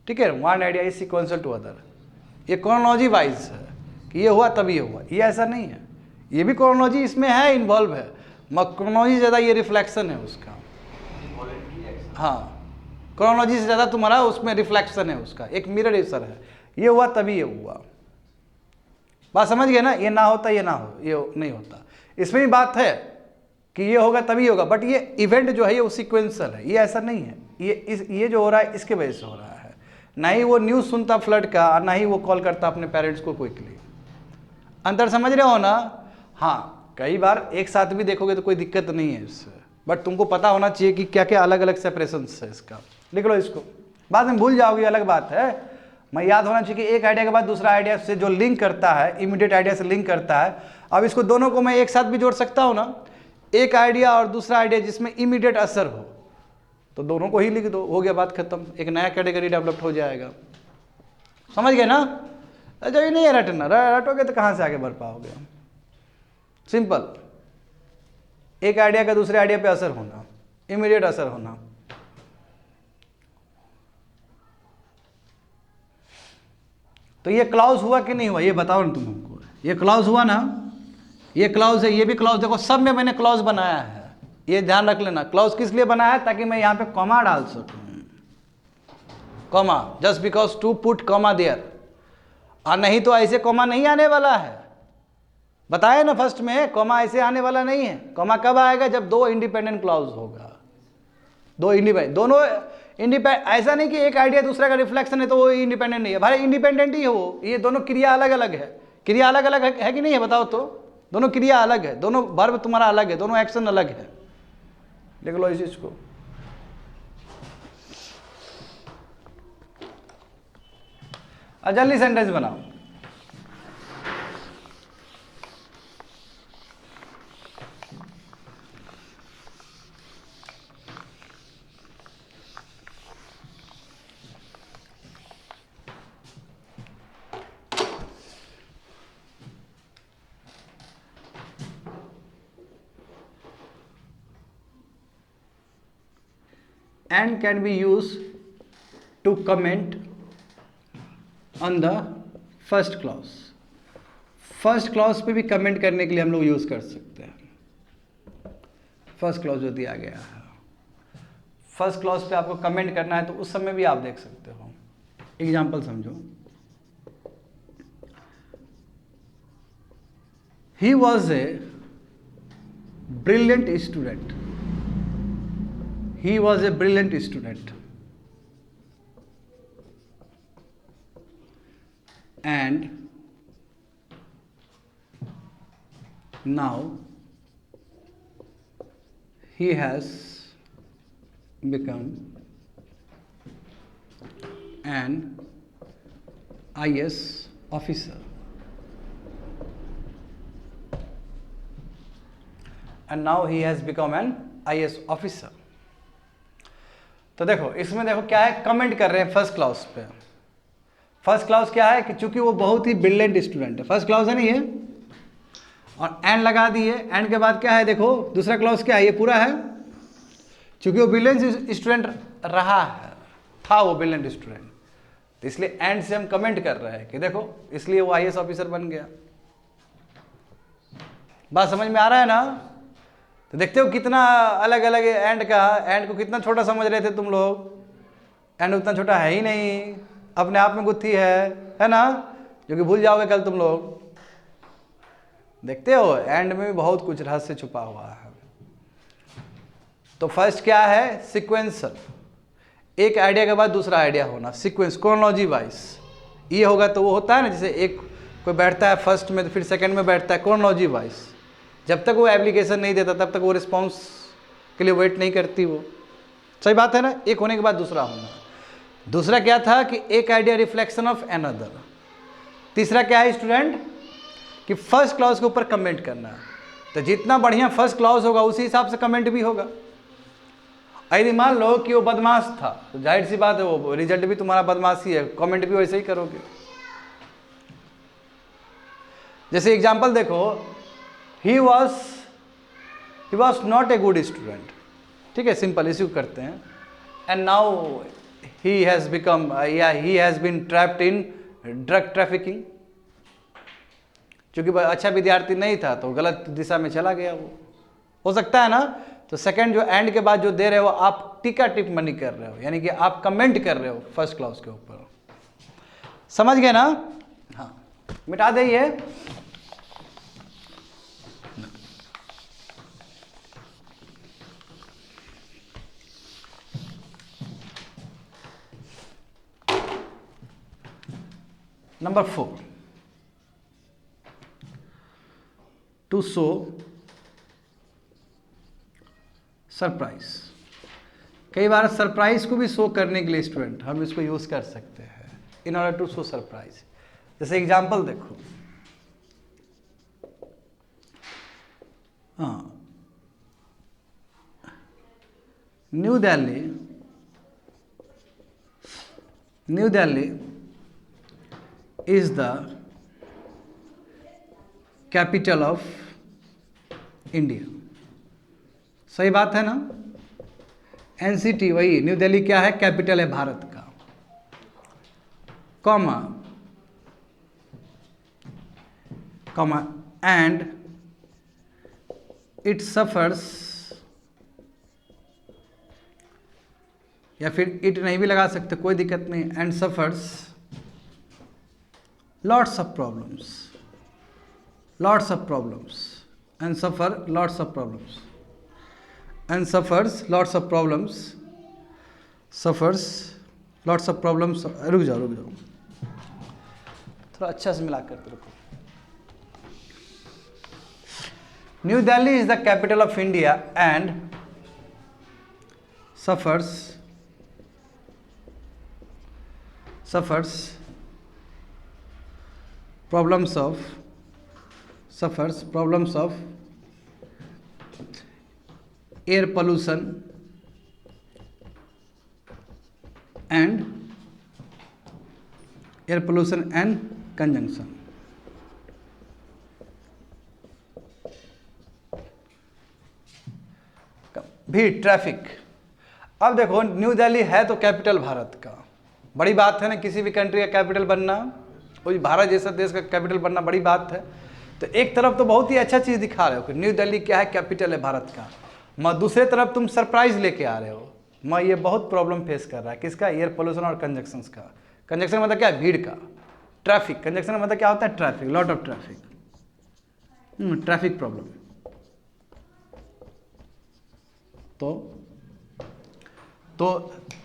ठीक है, one idea is sequential to other. ये क्रोनोलॉजी वाइज है कि ये हुआ तब ये हुआ, ये ऐसा नहीं है। ये भी क्रोनोलॉजी इसमें है, इन्वॉल्व है, मगर क्रोनोलॉजी ज़्यादा ये रिफ्लेक्शन है उसका। हाँ, क्रोनोलॉजी से ज़्यादा तुम्हारा उसमें रिफ्लेक्शन है उसका, एक मिरर असर है। ये हुआ तभी ये हुआ, बात समझ गए ना। ये ना होता ये ना हो, ये नहीं होता। इसमें भी बात है कि ये होगा तभी होगा, बट ये इवेंट जो है ये सीक्वेंशियल है, ये ऐसा नहीं है। ये जो हो रहा है इसके वजह से हो रहा है, ना ही वो न्यूज़ सुनता फ्लड का, ना ही वो कॉल करता अपने पेरेंट्स को क्विकली। अंतर समझ रहे हो ना। हाँ, कई बार एक साथ भी देखोगे तो कोई दिक्कत नहीं है इससे, बट तुमको पता होना चाहिए कि क्या क्या अलग अलग सेपरेशन है इसका। लिख लो इसको, बाद में भूल जाओगे, अलग बात है। मैं याद होना चाहिए कि एक आइडिया के बाद दूसरा आइडिया से जो लिंक करता है, इमीडिएट आइडिया से लिंक करता है। अब इसको दोनों को मैं एक साथ भी जोड़ सकता हूँ ना, एक आइडिया और दूसरा आइडिया जिसमें इमीडिएट असर हो, तो दोनों को ही लिख दो, हो गया बात खत्म। एक नया कैटेगरी डेवलप हो जाएगा, समझ गए ना। अच्छा, ये नहीं है रटना, रटोगे तो कहाँ से आगे बढ़ पाओगे। सिंपल, एक आइडिया का दूसरे आइडिया पे असर होना, इमीडिएट असर होना। तो ये क्लॉज हुआ कि नहीं हुआ, ये बताओ ना तुम हमको। ये क्लॉज हुआ ना, ये क्लॉज है, ये भी क्लॉज। देखो सब में मैंने क्लॉज बनाया है, ये ध्यान रख लेना। क्लॉज किस लिए बनाया है, ताकि मैं यहाँ पे कॉमा डाल सकूँ, comma, just because to put comma there. और नहीं तो ऐसे कॉमा नहीं आने वाला है, बताया ना फर्स्ट में, कॉमा ऐसे आने वाला नहीं है। कॉमा कब आएगा, जब दो इंडिपेंडेंट क्लॉज होगा, दो इंडिपेंडेंट, दोनों इंडिपेंडेंट। ऐसा नहीं कि एक आइडिया दूसरा का रिफ्लेक्शन है तो वो इंडिपेंडेंट नहीं है, भाई इंडिपेंडेंट ही है वो। ये दोनों क्रिया अलग अलग है, क्रिया अलग अलग है कि नहीं है, बताओ तो। दोनों क्रिया अलग है, दोनों वर्ब तुम्हारा अलग है, दोनों एक्शन अलग है। लिख लो इस चीज को। और जल्दी सेंटेंस बनाओ। And can be used to comment on the first clause। First clause पे भी कमेंट करने के लिए हम लोग यूज कर सकते हैं। फर्स्ट क्लॉज जो दिया गया है, फर्स्ट क्लॉज पे आपको कमेंट करना है तो उस समय भी आप देख सकते हो। एग्जाम्पल समझो, he was a brilliant student. He was a brilliant student and now he has become an IS officer and now he has become an IS officer। तो देखो इसमें देखो क्या है, कमेंट कर रहे हैं फर्स्ट क्लास पे। फर्स्ट क्लास क्या है कि चूंकि वो बहुत ही ब्रिलियंट स्टूडेंट है, फर्स्ट क्लास है नहीं है, और एंड लगा दिए। एंड के बाद क्या है, देखो दूसरा क्लास क्या है, ये पूरा है। चूंकि वो ब्रिलियंट स्टूडेंट रहा है, था वो ब्रिलियंट स्टूडेंट, तो इसलिए एंड से हम कमेंट कर रहे हैं कि देखो इसलिए वो IS ऑफिसर बन गया। बात समझ में आ रहा है ना? तो देखते हो कितना अलग अलग एंड का, एंड को कितना छोटा समझ रहे थे तुम लोग। एंड उतना छोटा है ही नहीं, अपने आप में गुत्थी है ना, जो कि भूल जाओगे कल तुम लोग। देखते हो एंड में भी बहुत कुछ रहस्य छुपा हुआ है। तो फर्स्ट क्या है, सिक्वेंसर, एक आइडिया के बाद दूसरा आइडिया होना, सीक्वेंस, क्रोनोलॉजी वाइज। ये होगा तो वो होता है ना, जैसे एक कोई बैठता है फर्स्ट में तो फिर सेकंड में बैठता है, क्रोनोलॉजी वाइज। जब तक वो एप्लीकेशन नहीं देता तब तक वो रिस्पॉन्स के लिए वेट नहीं करती वो। सही बात है ना? एक होने के बाद दूसरा होना। दूसरा क्या था कि एक आइडिया रिफ्लेक्शन ऑफ अनदर। तीसरा क्या है स्टूडेंट, कि फर्स्ट क्लॉज के ऊपर कमेंट करना है। तो जितना बढ़िया फर्स्ट क्लॉज होगा उसी हिसाब से कमेंट भी होगा। यदि मान लो कि वो बदमाश था तो जाहिर सी बात है वो रिजल्ट भी तुम्हारा बदमाशी है, कमेंट भी वैसे ही करोगे। जैसे एग्जाम्पल देखो, he was not a good student, ठीक है, सिंपल इश्यू करते हैं। and now he has been trapped in drug trafficking। क्योंकि अच्छा विद्यार्थी नहीं था तो गलत दिशा में चला गया वो, हो सकता है ना। तो सेकंड जो एंड के बाद जो दे रहे हो आप टीका टिप्पणी कर रहे हो, यानी कि आप कमेंट कर रहे हो फर्स्ट क्लॉज के ऊपर। समझ गए ना? हाँ, मिटा दे ये। Number 4, to show surprise. कई बार सरप्राइज को भी शो करने के लिए स्टूडेंट हम इसको यूज कर सकते हैं, in order to show surprise. जैसे एग्जांपल देखो, हाँ, New Delhi is the capital of India। सही बात है ना? NCT वही, न्यू दिल्ली क्या है, कैपिटल है भारत का, कॉमा एंड इट सफर्स, या फिर इट नहीं भी लगा सकते, कोई दिक्कत नहीं, and suffers lots of problems and suffers lots of problems। रुक जाओ थोड़ा अच्छा से मिला करते रुको। New Delhi is the capital of India and suffers problems of air pollution and conjunction. भी ट्रैफिक। अब देखो न्यू दिल्ली है तो कैपिटल भारत का, बड़ी बात है ना, किसी भी कंट्री का कैपिटल बनना, कोई भारत जैसा देश का कैपिटल बनना बड़ी बात है। तो एक तरफ तो बहुत ही अच्छा चीज़ दिखा रहे हो कि न्यू दिल्ली क्या है, कैपिटल है भारत का, मगर दूसरे तरफ तुम सरप्राइज लेके आ रहे हो। मैं ये बहुत प्रॉब्लम फेस कर रहा है, किसका? एयर पोल्यूशन और कंजक्शन का। कंजक्शन मतलब क्या है? भीड़ का। ट्रैफिक, कंजक्शन मतलब क्या होता है? Traffic, lot of traffic, traffic problem. तो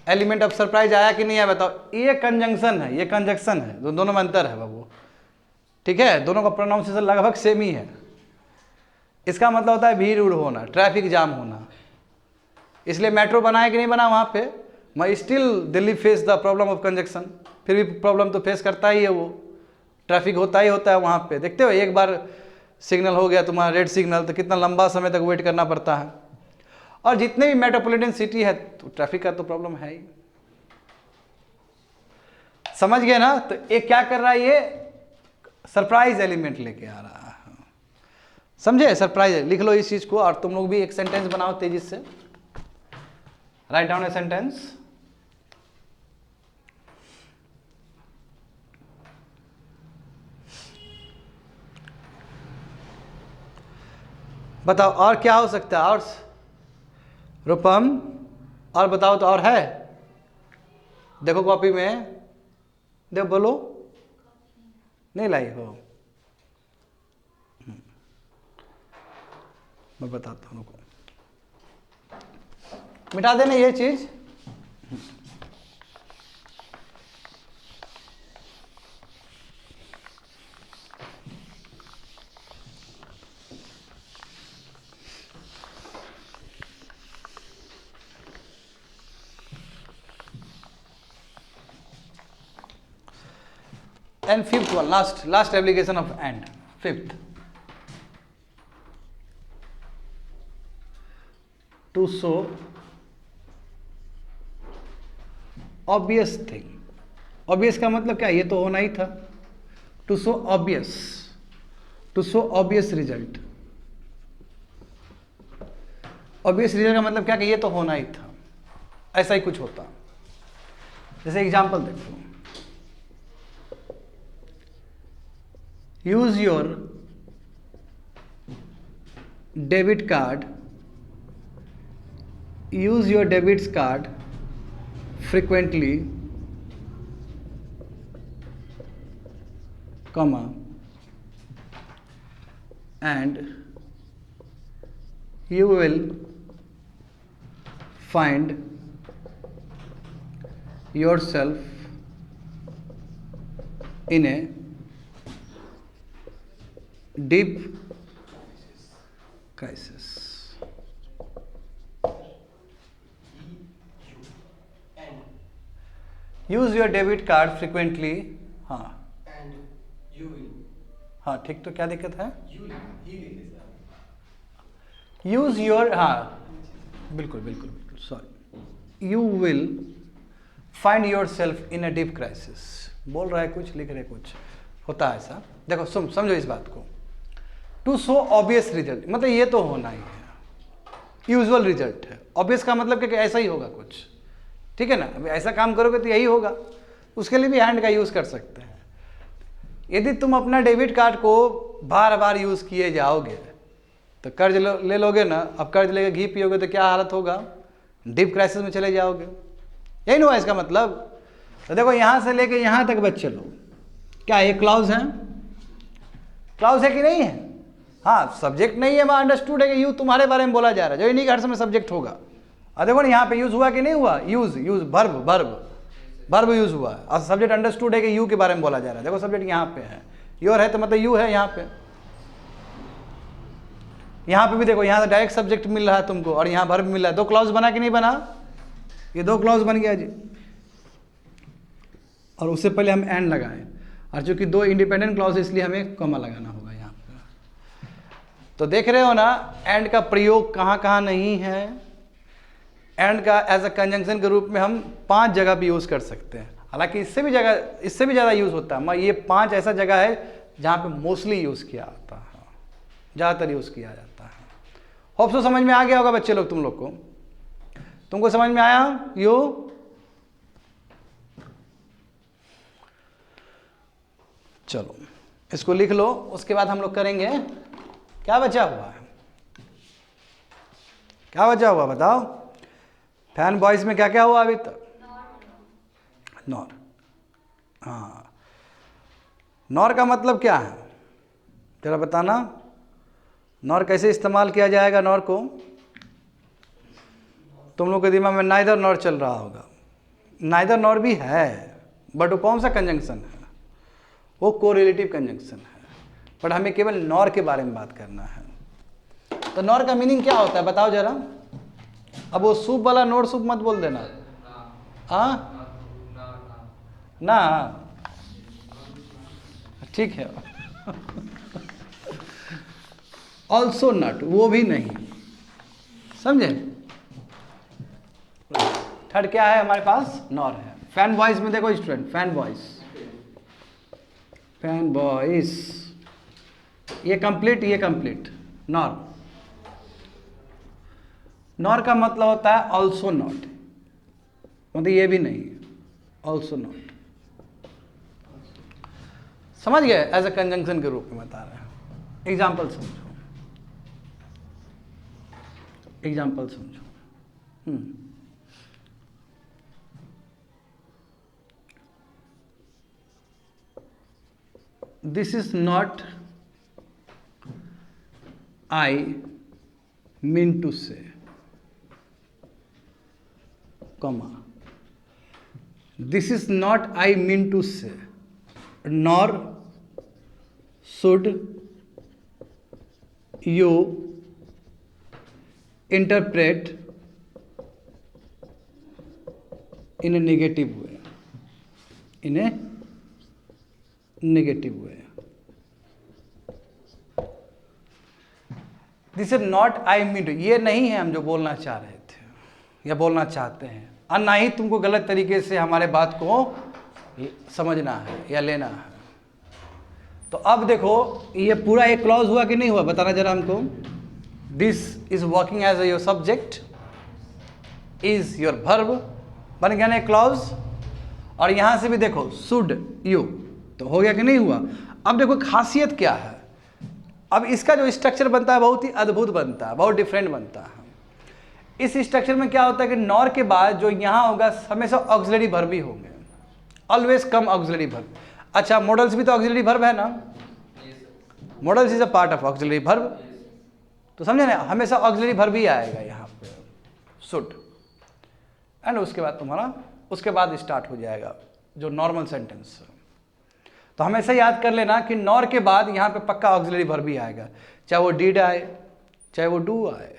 एलिमेंट ऑफ सरप्राइज आया कि नहीं आया बताओ? ये कंजंक्शन है, ये कंजक्शन है, दोनों में अंतर है बाबू, ठीक है? दोनों का प्रोनाउंसिएशन लगभग सेम ही है। इसका मतलब होता है भीड़ उड़ होना, ट्रैफिक जाम होना। इसलिए मेट्रो बनाया कि नहीं बना वहाँ पे, मैं still Delhi face the problem of conjunction. फिर भी प्रॉब्लम तो फेस करता ही है वो, ट्रैफिक होता ही होता है वहाँ पे। देखते हो एक बार सिग्नल हो गया तुम्हारा रेड सिग्नल, तो कितना लंबा समय तक वेट करना पड़ता है। और जितने भी मेट्रोपॉलिटन सिटी है तो ट्रैफिक का तो प्रॉब्लम है ही। समझ गए ना? तो ये क्या कर रहा है? ये सरप्राइज एलिमेंट लेके आ रहा है, समझे? सरप्राइज लिख लो इस चीज को, और तुम लोग भी एक सेंटेंस बनाओ तेजी से। Write down a sentence. बताओ और क्या हो सकता है? और रूपम और बताओ तो और है? देखो कॉपी में, देखो बोलो, नहीं लाई हो? मैं बताता हूँ, रुको, मिटा देना ये चीज। And fifth one, last application of and, fifth, to show obvious thing. obvious का मतलब क्या? ये तो होना ही था। to show obvious result। obvious result का मतलब क्या कि ये तो होना ही था, ऐसा ही कुछ होता। जैसे एग्जाम्पल देखो, use your debit card frequently, comma, and you will find yourself in a deep crisis। Use your debit card frequently. हाँ And you will. हाँ ठीक, तो क्या दिक्कत है? You will. He will. Use your, हाँ बिल्कुल बिल्कुल बिल्कुल, sorry. You will find your self in a deep crisis. बोल रहा है कुछ, लिख रहे कुछ, होता है ऐसा। देखो समझो इस बात को। टू शो ऑब्वियस रिजल्ट मतलब ये तो होना ही है, यूजुअल रिजल्ट है। ऑब्वियस का मतलब कि ऐसा ही होगा कुछ, ठीक है ना? अभी ऐसा काम करोगे तो यही होगा। उसके लिए भी हैंड का यूज़ कर सकते हैं। यदि तुम अपना डेबिट कार्ड को बार बार यूज़ किए जाओगे तो कर्ज ले लोगे ना। अब कर्ज लेके घी पियोगे तो क्या हालत होगा? डीप क्राइसिस में चले जाओगे। यही ना हुआ इसका मतलब। तो देखो यहाँ से लेके यहाँ तक बच्चे लोग, क्या ये क्लाउज है? क्लाउज है कि नहीं है? हाँ, सब्जेक्ट नहीं है, मैं अंडरस्टूड है कि यू तुम्हारे बारे में बोला जा रहा है, जो इन्हीं के हर समय सब्जेक्ट होगा। और देखो ना यहाँ पे यूज हुआ कि नहीं हुआ? यूज वर्ब यूज हुआ है, और सब्जेक्ट अंडरस्टूड है कि यू के बारे में बोला जा रहा है। देखो सब्जेक्ट यहाँ पे है, योर है तो मतलब यू है यहाँ पे। यहाँ पे भी देखो, यहाँ डायरेक्ट सब्जेक्ट मिल रहा है तुमको, और यहाँ वर्ब मिल रहा है। दो क्लॉज बना कि नहीं बना? ये दो क्लॉज बन गया जी। और उससे पहले हम एंड लगाए, और चूंकि दो इंडिपेंडेंट क्लॉज इसलिए हमें कॉमा लगाना होगा यहाँ पर। तो देख रहे हो ना एंड का प्रयोग कहाँ कहाँ नहीं है। एंड का एज अ कंजंक्शन के रूप में हम 5 जगह भी यूज़ कर सकते हैं, हालांकि इससे भी ज़्यादा यूज़ होता है, मगर ये 5 ऐसा जगह है जहाँ पे मोस्टली यूज़ किया जाता है, ज़्यादातर यूज़ किया जाता है। होप सो समझ में आ गया होगा बच्चे लोग, तुम लोग को, तुमको समझ में आया यो। चलो इसको लिख लो, उसके बाद हम लोग करेंगे क्या बचा हुआ है, क्या बचा हुआ बताओ। फैन बॉयज में क्या क्या हुआ अभी तक? नॉर। हाँ, नॉर का मतलब क्या है तेरा बताना। नॉर कैसे इस्तेमाल किया जाएगा नॉर को? तुम लोग के दिमाग में नाइदर नॉर चल रहा होगा। नाइदर नॉर भी है, बट वो कौन सा कंजंक्शन है? वो कोरिलेटिव कंजंक्शन है, बट हमें केवल नॉर के बारे में बात करना है। तो नॉर का मीनिंग क्या होता है बताओ जरा। अब वो सूप वाला नोर सूप मत बोल देना। हाँ ना, ठीक है। ऑल्सो नॉट, वो भी नहीं, समझे। थर्ड क्या है हमारे पास? नॉर है। फैन बॉयज में देखो स्टूडेंट, फैन बॉयज ये कंप्लीट नॉर। नॉर का मतलब होता है ऑल्सो नॉट, मतलब ये भी नहीं, ऑल्सो नॉट। समझ गए? एज अ कंजंक्शन के रूप में बता रहे हैं। एग्जाम्पल समझो। This is not I mean to say, comma, this is not I mean to say, nor should you interpret in a negative way, this is not I mean to, ये नहीं है हम जो बोलना चाह रहे थे या बोलना चाहते हैं, और ना ही तुमको गलत तरीके से हमारे बात को समझना है या लेना है। तो अब देखो ये पूरा एक क्लॉज हुआ कि नहीं हुआ, बताना जरा हमको। This is working as your subject, is your verb, बन गया ना एक क्लॉज। और यहां से भी देखो शुड यू, तो हो गया कि नहीं हुआ। अब देखो खासियत क्या है, अब इसका जो स्ट्रक्चर बनता है बहुत ही अद्भुत बनता है, बहुत डिफरेंट बनता है। इस स्ट्रक्चर में क्या होता है कि नॉर के बाद जो यहाँ होगा हमेशा ऑक्सिलरी वर्ब ही होंगे, ऑलवेज कम ऑक्सिलरी वर्ब। अच्छा, मॉडल्स भी तो ऑक्सिलरी वर्ब है ना, models is a part of auxiliary verb, तो समझे ना, हमेशा ऑक्सिलरी वर्ब ही आएगा यहाँ पे, शुड। एंड उसके बाद तुम्हारा, उसके बाद स्टार्ट हो जाएगा जो नॉर्मल सेंटेंस। तो हमेशा याद कर लेना कि नॉर के बाद यहाँ पे पक्का ऑक्सिलरी वर्ब ही आएगा, चाहे वो डिड आए, चाहे वो डू आए,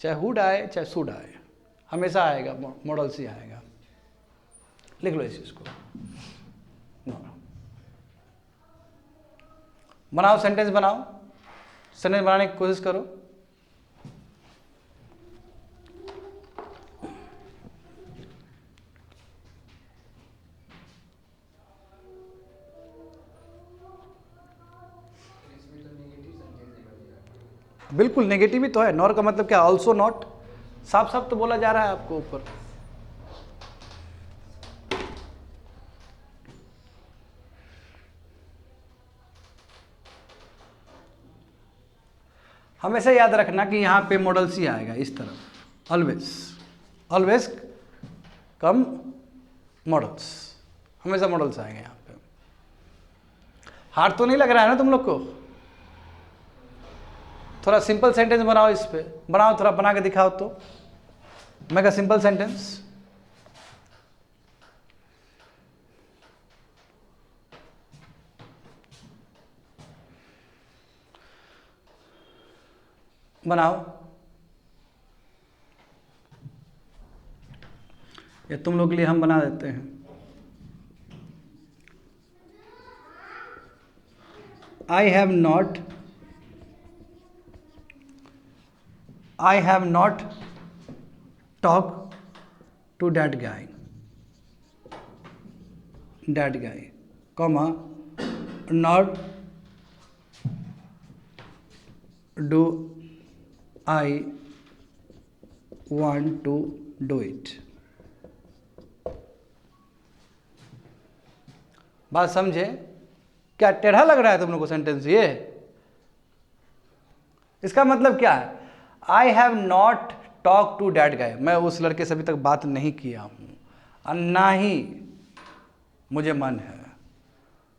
चाहे हुड आए, चाहे शुड आए, हमेशा आएगा, मॉडल से आएगा। लिख लो इस चीज को। बनाओ सेंटेंस, सेंटेंस बनाने की कोशिश करो। बिल्कुल नेगेटिव ही तो है। नॉर का मतलब क्या? ऑल्सो नॉट, साफ साफ तो बोला जा रहा है आपको ऊपर। हमेशा याद रखना कि यहाँ पे मॉडल्स ही आएगा इस तरफ, ऑलवेज कम मॉडल्स, हमेशा मॉडल्स आएंगे यहाँ पे। हार्ड तो नहीं लग रहा है ना तुम लोग को? थोड़ा सिंपल सेंटेंस बनाओ, इस पे बनाओ, थोड़ा बना के दिखाओ तो। Make a simple sentence. बनाओ, या तुम लोग के लिए हम बना देते हैं। I have not talked to that guy, comma, nor do I want to do it. बात समझे? क्या टेढ़ा लग रहा है तुम लोग को सेंटेंस ये? इसका मतलब क्या है? I have not talk to that guy, मैं उस लड़के से अभी तक बात नहीं किया हूं और ना ही मुझे मन है।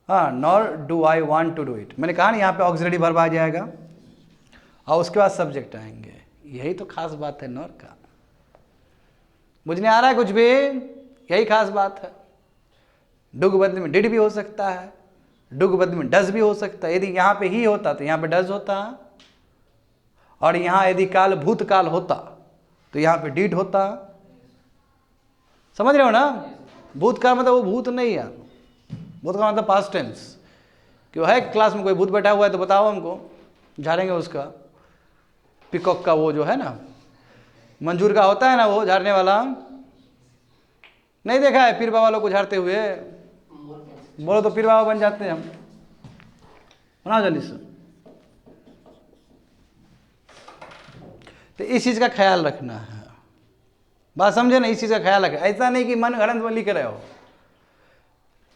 हाँ, nor do I want to do it. मैंने कहा ना यहाँ पे ऑक्सिलरी वर्ब आ जाएगा और उसके बाद सब्जेक्ट आएंगे। यही तो खास बात है नॉर का। मुझे आ रहा है कुछ भी? यही खास बात है। डू के बदले में डिड भी हो सकता है, डू के बदले में डज भी हो सकता है। यदि यहाँ पे ही होता तो यहाँ पे डज होता, और यहाँ यदि काल भूतकाल होता तो यहाँ पे डिड होता। समझ रहे हो ना? भूतकाल मतलब वो भूत नहीं है, भूतकाल मतलब पास्ट टेंस। क्यों है क्लास में कोई भूत बैठा हुआ है तो बताओ हमको, झाड़ेंगे उसका। पिकॉक का वो जो है ना, मंजूर का होता है ना वो झाड़ने वाला, नहीं देखा है पीर बाबा लोग को झाड़ते हुए? बोलो तो पीर बाबा बन जाते हैं हम। बनाओ जल्दी से। तो इस चीज़ का ख्याल रखना है। बात समझे ना? इस चीज़ का ख्याल रखें। ऐसा नहीं कि मन गढ़ंत में लिख रहे हो।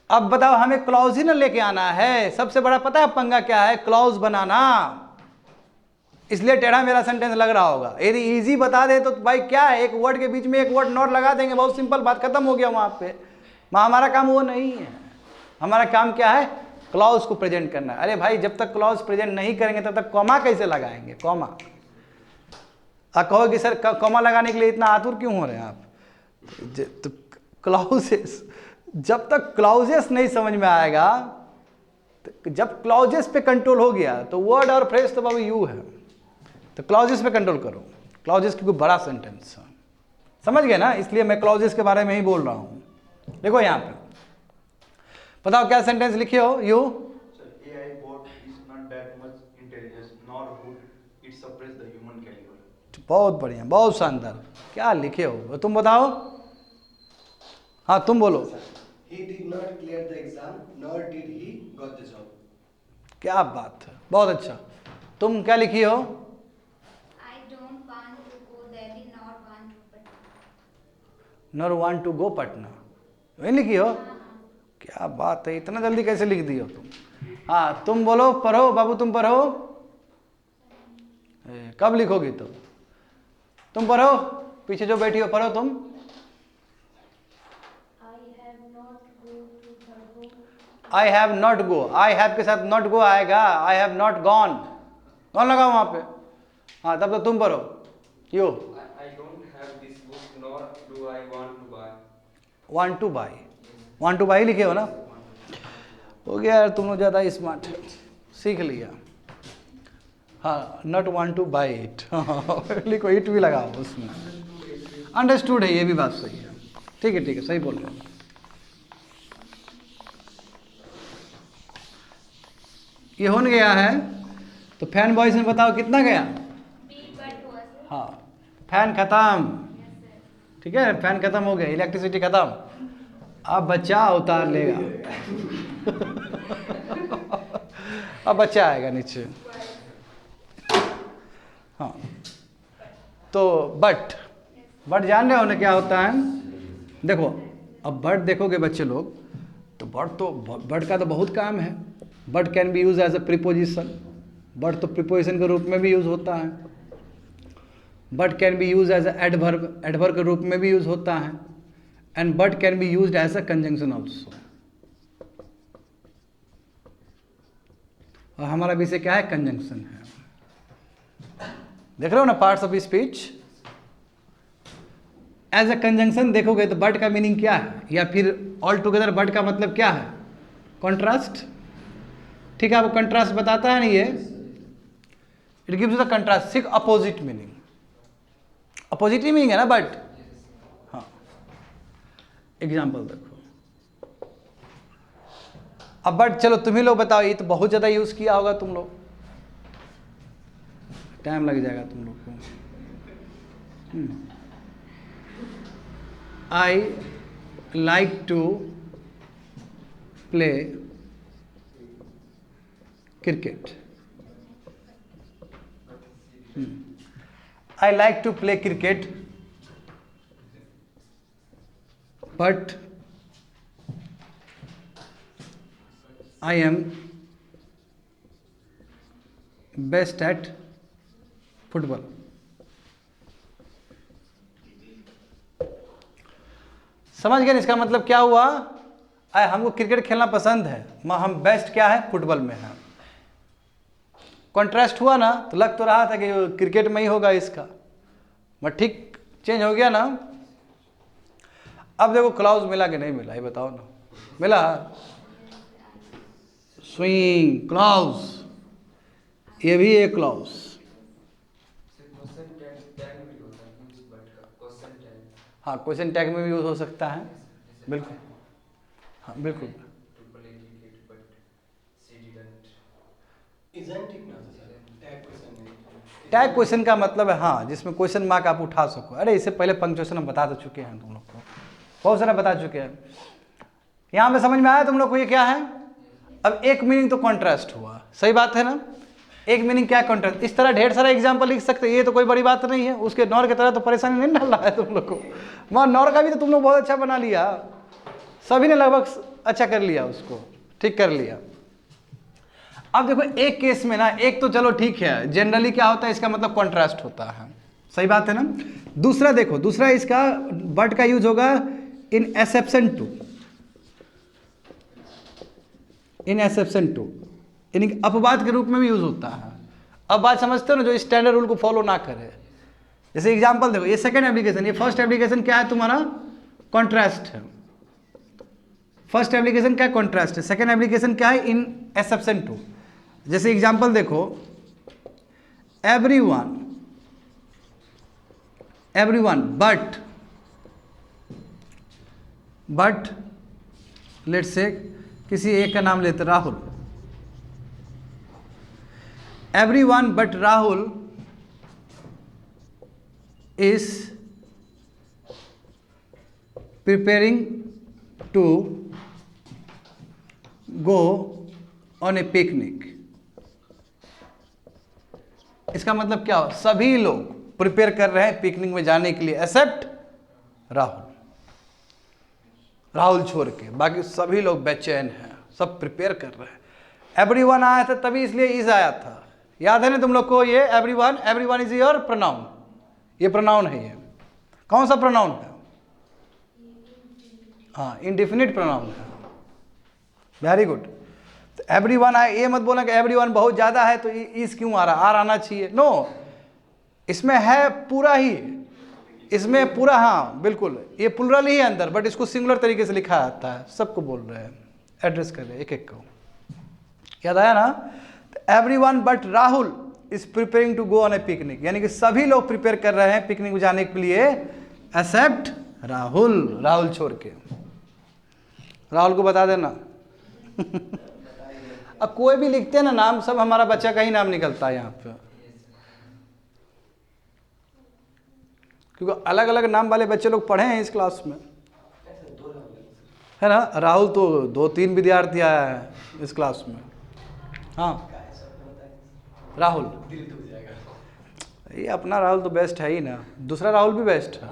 अब बताओ, हमें क्लॉज ही ना लेके आना है। सबसे बड़ा पता है पंगा क्या है? क्लॉज बनाना। इसलिए टेढ़ा मेरा सेंटेंस लग रहा होगा। यदि इजी बता दे तो भाई क्या है, एक वर्ड के बीच में एक वर्ड नॉट लगा देंगे, बहुत सिंपल बात, खत्म हो गया वहां पे। हमारा काम वो नहीं है। हमारा काम क्या है? क्लॉज को प्रेजेंट करना है। अरे भाई, जब तक क्लॉज प्रेजेंट नहीं करेंगे तब तक कॉमा कैसे लगाएंगे? कॉमा आप कहोगे सर कॉमा लगाने के लिए इतना आतुर क्यों हो रहे हैं आप? तो क्लॉजेस, जब तक क्लॉजेस नहीं समझ में आएगा, तो जब क्लॉजेस पे कंट्रोल हो गया तो वर्ड और फ्रेज तो बाबू यू है। तो क्लॉजेस पे कंट्रोल करो। क्लॉजेस की कोई बड़ा सेंटेंस है, समझ गए ना? इसलिए मैं क्लॉजेस के बारे में ही बोल रहा हूं। देखो यहाँ पे बताओ क्या सेंटेंस लिखे हो? You AI bot is not that much intelligence, nor would it suppress the human caliber. बहुत बढ़िया, बहुत शानदार। क्या लिखे हो तुम बताओ? हाँ तुम बोलो। He did not clear the exam, nor did he got the job. क्या बात है, बहुत अच्छा। तुम क्या लिखी हो? I don't want to go Delhi, nor want to Patna. Not want to go Patna, वही लिखी हो? क्या बात है, इतना जल्दी कैसे लिख दी हो तुम? हाँ तुम बोलो, पढ़ो बाबू, तुम पढ़ो। कब लिखोगी तुम पढ़ो, पीछे जो बैठी हो पढ़ो तुम। I have not go to Khargone. I have not go, I have के साथ नॉट गो आएगा। आई हैव नॉट गॉन, कौन लगा वहां पे? हाँ तब तो तुम पढ़ो। You I don't have this book, nor do I want to buy. Want two by, want two by लिखे हो ना? हो गया यार, तुम लोग ज़्यादा स्मार्ट है, सीख लिया। हाँ, not want two by it, लिखो, इट भी लगाओ उसमें। अंडरस्टूड है, ये भी बात सही है। ठीक है, सही बोल रहे हो। ये हो गया है, तो फैन बॉयज में बताओ कितना गया? B but was. हाँ, फैन खत्म। ठीक है, फैन खत्म हो गया, इलेक्ट्रिसिटी खत्म। अब बच्चा उतार लेगा। अब बच्चा आएगा नीचे। हाँ, तो बट जान रहे हो ना क्या होता है? देखो, अब बट देखोगे बच्चे लोग, तो बट का तो बहुत काम है। But can be use as a preposition. But तो प्रीपोजिशन के रूप में भी यूज होता है। But can be use as a adverb, adverb के रूप में भी यूज होता है। And but can be use as a conjunction also. और हमारा विषय क्या है? कंजंक्शन है। देख रहे हो ना, parts of speech. As a conjunction देखोगे तो बट का मीनिंग क्या है, या फिर ऑल टुगेदर बट का मतलब क्या है? कॉन्ट्रास्ट। ठीक है, आपको कंट्रास्ट बताता है ना ये, it gives you the contrast, सिर्फ अपोजिट मीनिंग। अपोजिट ही मीनिंग है ना बट। हाँ, एग्जाम्पल देखो, अब बट चलो तुम ही लोग बताओ, ये तो बहुत ज़्यादा यूज़ किया होगा तुम लोग, टाइम लग जाएगा तुम लोग को। I like to play cricket. I like to play cricket, but I am best at football. समझ गए? इसका मतलब क्या हुआ? हमको क्रिकेट खेलना पसंद है, हम बेस्ट क्या है? फुटबॉल में है। कॉन्ट्रास्ट हुआ ना, तो लग तो रहा था कि क्रिकेट में ही होगा इसका, बट ठीक चेंज हो गया ना। अब देखो क्लाउज मिला कि नहीं मिला, ये बताओ ना। मिला? स्विंग क्लाउज, ये भी एक क्लाउज। हाँ, क्वेश्चन टैग में भी यूज हो सकता है, बिल्कुल। हाँ बिल्कुल। टैग क्वेश्चन का मतलब है हाँ, जिसमें क्वेश्चन मार्क आप उठा सको। अरे इससे पहले पंक्चुएशन हम बता तो चुके हैं तुम लोग को, बहुत सारा बता चुके हैं। यहाँ पे समझ में आया तुम लोग को ये क्या है? अब एक मीनिंग तो कॉन्ट्रास्ट हुआ, सही बात है ना। एक मीनिंग क्या कॉन्ट्रास्ट, इस तरह ढेर सारा एग्जाम्पल लिख सकते हैं, ये तो कोई बड़ी बात नहीं है। उसके नॉर की तरह तो परेशानी नहीं डाल रहा है तुम लोग को। वहाँ नॉर का भी तो तुम लोग बहुत अच्छा बना लिया, सभी ने लगभग अच्छा कर लिया, उसको ठीक कर लिया। अब देखो एक केस में ना, एक तो चलो ठीक है, जनरली क्या होता है इसका मतलब कॉन्ट्रास्ट होता है, सही बात है ना। दूसरा देखो, दूसरा इसका बट का यूज होगा in exception to, in exception to, यानी अपवाद के रूप में भी यूज होता है। अब बात समझते हो ना, जो स्टैंडर्ड रूल को फॉलो ना करे। जैसे एग्जांपल देखो, ये सेकंड एप्लीकेशन, ये फर्स्ट एप्लीकेशन क्या है तुम्हारा? कॉन्ट्रास्ट है। फर्स्ट एप्लीकेशन क्या है? कॉन्ट्रास्ट है। सेकंड एप्लीकेशन क्या है? In exception to. जैसे एग्जांपल देखो, एवरीवन बट लेट्स से किसी एक का नाम लेते, Rahul. Everyone but Rahul is preparing to go on a picnic. इसका मतलब क्या हो? सभी लोग प्रिपेयर कर रहे हैं पिकनिक में जाने के लिए, एक्सेप्ट राहुल। राहुल छोड़ के बाकी सभी लोग बेचैन हैं, सब प्रिपेयर कर रहे हैं। एवरीवन आया था तभी, इसलिए इज आया था, याद है ना तुम लोग को? ये एवरीवन इज योर प्रोनाउन, ये प्रोनाउन है। ये कौन सा प्रोनाउन है? हाँ, इंडेफिनिट प्रोनाउन है। Very good. तो एवरीवन आए, ये मत बोलना कि एवरीवन बहुत ज़्यादा है तो इस क्यों आ रहा, आर आना चाहिए। नो, इसमें है पूरा ही, इसमें पूरा, हाँ बिल्कुल, ये प्लुरल ही है अंदर, बट इसको सिंगुलर तरीके से लिखा जाता है। सबको बोल रहे हैं, एड्रेस कर रहे हैं एक एक को, याद आया ना। Everyone but Rahul is preparing to go on a picnic, यानी कि सभी लोग प्रिपेयर कर रहे हैं पिकनिक में जाने के लिए, एक्सेप्ट राहुल, राहुल छोड़ के। राहुल को बता देना। अब कोई भी लिखते हैं ना नाम, सब हमारा बच्चा का ही नाम निकलता है यहाँ पे, क्योंकि अलग अलग नाम वाले बच्चे लोग पढ़े हैं इस क्लास में, है ना। राहुल तो 2-3 विद्यार्थी आया है इस क्लास में। हाँ राहुल, ये अपना राहुल तो बेस्ट है ही ना, दूसरा राहुल भी बेस्ट है।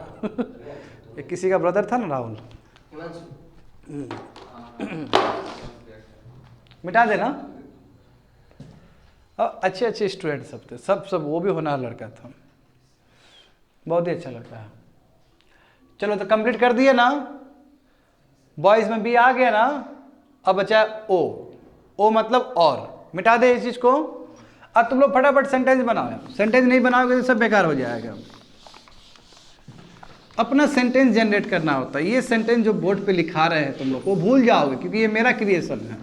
ये किसी का ब्रदर था ना राहुल, मिटा देना। अच्छे अच्छे स्टूडेंट सब थे, सब वो भी होना लड़का था, बहुत ही अच्छा लड़का है। चलो तो कंप्लीट कर दिए ना, बॉयज में बी आ गया ना। अब बचा ओ मतलब और, मिटा दे इस चीज को। अब तुम लोग फटाफट सेंटेंस बनाओ, सेंटेंस नहीं बनाओगे तो सब बेकार हो जाएगा। अपना सेंटेंस जनरेट करना होता है। ये सेंटेंस जो बोर्ड पे लिखा रहे हैं तुम लोग, वो भूल जाओगे क्योंकि ये मेरा क्रिएशन है,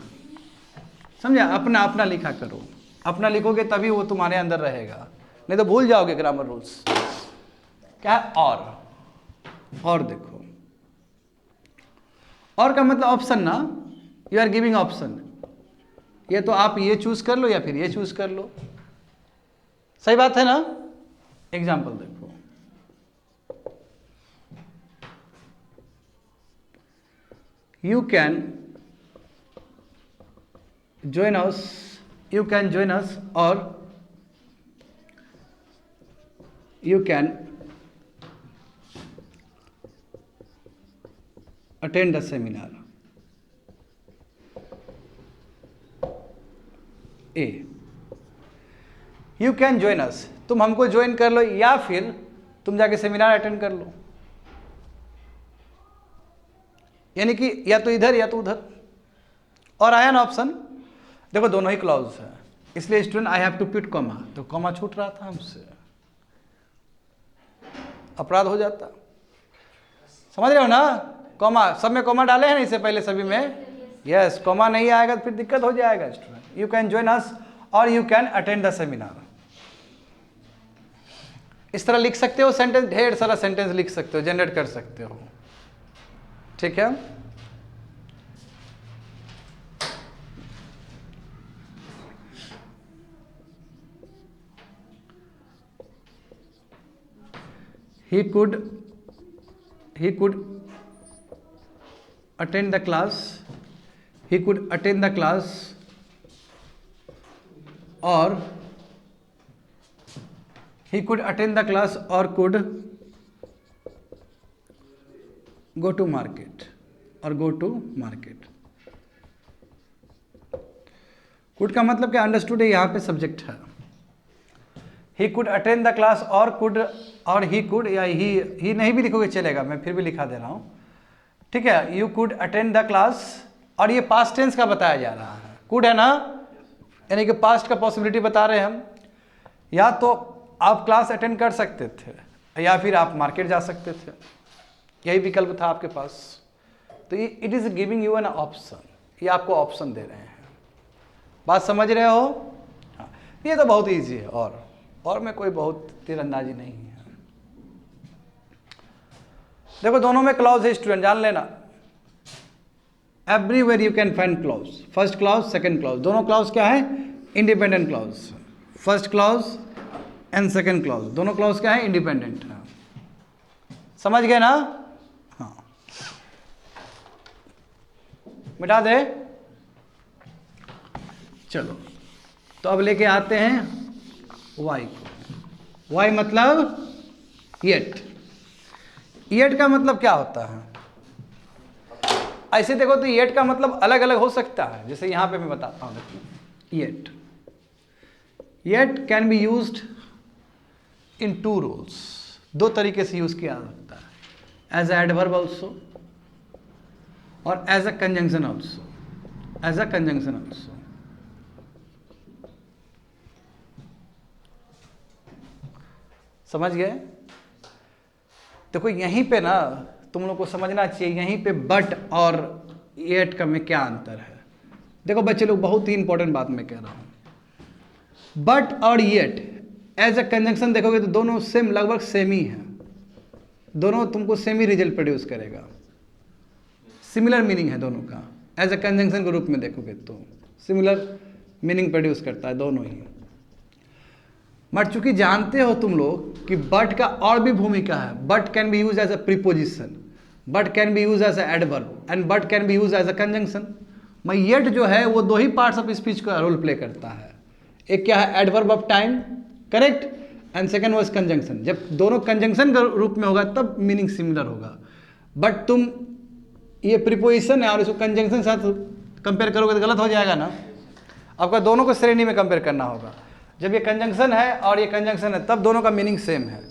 समझा। अपना अपना लिखा करो, अपना लिखोगे तभी वो तुम्हारे अंदर रहेगा, नहीं तो भूल जाओगे ग्रामर रूल्स। क्या है? और देखो, और का मतलब ऑप्शन ना, यू आर गिविंग ऑप्शन। ये तो आप ये चूज कर लो या फिर ये चूज कर लो, सही बात है ना। एग्जाम्पल देखो, you can join us or you can attend the seminar. A, you can join us, तुम हमको ज्वाइन कर लो या फिर तुम जाके सेमिनार अटेंड कर लो, यानी कि या तो इधर या तो उधर। और आया ना ऑप्शन, देखो दोनों ही क्लॉज है, इसलिए student I have to put comma, तो कॉमा छूट रहा था हमसे, अपराध हो जाता। समझ रहे हो ना, कॉमा सब में कॉमा डाले हैं ना इससे पहले सभी में, यस कॉमा नहीं आएगा तो फिर दिक्कत हो जाएगा student. You can join us और you can attend the seminar, इस तरह लिख सकते हो सेंटेंस, ढेर सारा सेंटेंस लिख सकते हो, जनरेट कर सकते हो, ठीक है। he could attend the class, he could attend the class or he could attend the class or could go to market or go to market। could का मतलब क्या, अंडरस्टूड है, यहाँ पे सब्जेक्ट है। he could attend the class और could और he could या he नहीं भी लिखोगे चलेगा, मैं फिर भी लिखा दे रहा हूँ, ठीक है। you could attend the class और ये पास्ट टेंस का बताया जा रहा है, could है ना, यानी कि पास्ट का पॉसिबिलिटी बता रहे हैं हम। या तो आप क्लास अटेंड कर सकते थे या फिर आप मार्केट जा सकते थे, यही विकल्प था आपके पास। तो ये it is giving you an option, ये आपको ऑप्शन दे रहे हैं। बात समझ रहे हो? हाँ, ये तो बहुत ईजी है और में कोई बहुत तीरंदाजी नहीं है। देखो दोनों में क्लॉज है स्टूडेंट, जान लेना। Everywhere you can find clause, first clause second clause, दोनों क्लॉज क्या है, independent clause. First clause and second clause, दोनों क्लॉज क्या है, इंडिपेंडेंट है। समझ गए ना? हाँ, मिटा दे। चलो तो अब लेके आते हैं वाई को। वाई मतलब येट। येट का मतलब क्या होता है? ऐसे देखो तो येट का मतलब अलग अलग हो सकता है, जैसे यहां पे मैं बताता हूं। Yet can be used in two roles, दो तरीके से यूज किया जा सकता है, एज एडवर्ब ऑल्सो और as a conjunction also, as a conjunction also. समझ गए? देखो यहीं पे ना तुम लोग को समझना चाहिए, यहीं पे बट और येट का में क्या अंतर है। देखो बच्चे लोग, बहुत ही इंपॉर्टेंट बात मैं कह रहा हूं। बट और येट एज अ कंजंक्शन देखोगे तो दोनों सेम, लगभग सेम ही है, दोनों तुमको सेम ही रिजल्ट प्रोड्यूस करेगा, सिमिलर मीनिंग है दोनों का। एज अ कंजंक्शन के रूप में देखोगे तो सिमिलर मीनिंग प्रोड्यूस करता है दोनों ही। बट चूंकि जानते हो तुम लोग कि बट का और भी भूमिका है, but can be use as a preposition, but can be use as a adverb and but can be use as a conjunction. मैं येट जो है वो दो ही पार्ट्स ऑफ स्पीच का रोल प्ले करता है। एक क्या है, adverb of time, correct, and second was conjunction. जब दोनों कंजंक्शन के रूप में होगा तब मीनिंग सिमिलर होगा। बट तुम ये प्रीपोजिशन है और इसको कंजंक्शन के साथ कंपेयर करोगे तो गलत हो जाएगा ना। आपका दोनों को श्रेणी में कंपेयर करना होगा। जब ये कंजंक्शन है और ये कंजंक्शन है तब दोनों का मीनिंग सेम है,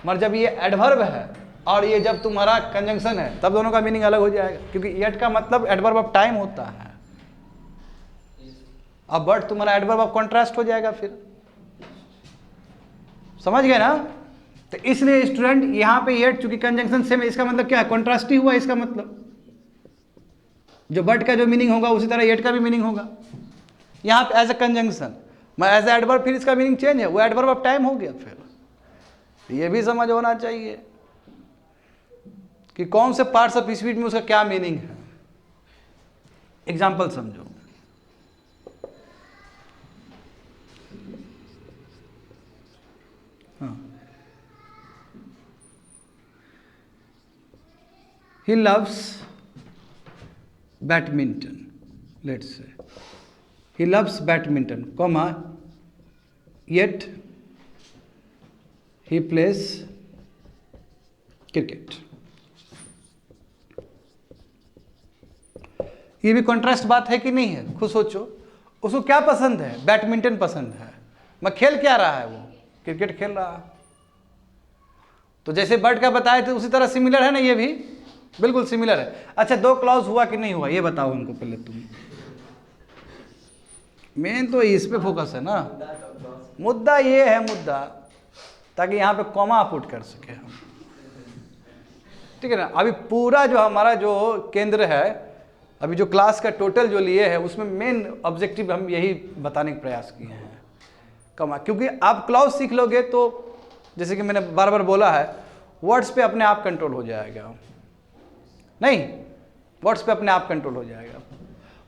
मगर जब ये एडवर्ब है और ये जब तुम्हारा कंजंक्शन है तब दोनों का मीनिंग अलग हो जाएगा, क्योंकि येट का मतलब एडवर्ब ऑफ टाइम होता है, अब बट तुम्हारा एडवर्ब ऑफ कॉन्ट्रास्ट हो जाएगा फिर। समझ गए ना? तो इसलिए स्टूडेंट यहाँ पे येट चूंकि कंजंक्शन सेम है, इसका मतलब क्या है, कॉन्ट्रास्ट ही हुआ। इसका मतलब जो बट का जो मीनिंग होगा उसी तरह येट का भी मीनिंग होगा। यहाँ पे एज ए कंजंक्शन, मैं एज एडवर्ब, फिर इसका मीनिंग चेंज है, वो एडवर्ब ऑफ टाइम हो गया। फिर ये भी समझ होना चाहिए कि कौन से पार्ट्स ऑफ स्पीच में उसका क्या मीनिंग है। एग्जाम्पल समझो। he loves badminton, let's say he loves badminton, comma, yet he plays cricket. ये भी कॉन्ट्रास्ट बात है कि नहीं है? खुद सोचो, उसको क्या पसंद है? बैडमिंटन पसंद है, मैं खेल क्या रहा है? वो क्रिकेट खेल रहा है। तो जैसे बर्ड का बताए थे उसी तरह सिमिलर है ना, ये भी बिल्कुल सिमिलर है। अच्छा, 2 क्लॉज हुआ कि नहीं हुआ ये बताओ हमको पहले तुम। मेन तो इस पे फोकस है ना, मुद्दा ये है मुद्दा, ताकि यहाँ पे कॉमा पुट कर सके हम, ठीक है ना। अभी पूरा जो हमारा जो केंद्र है, अभी जो क्लास का टोटल जो लिए है, उसमें मेन ऑब्जेक्टिव हम यही बताने का प्रयास किए हैं, कॉमा। क्योंकि आप क्लॉज सीख लोगे तो जैसे कि मैंने बार बार बोला है, वर्ड्स पे अपने आप कंट्रोल हो जाएगा, नहीं वर्ड्स पे अपने आप कंट्रोल हो जाएगा।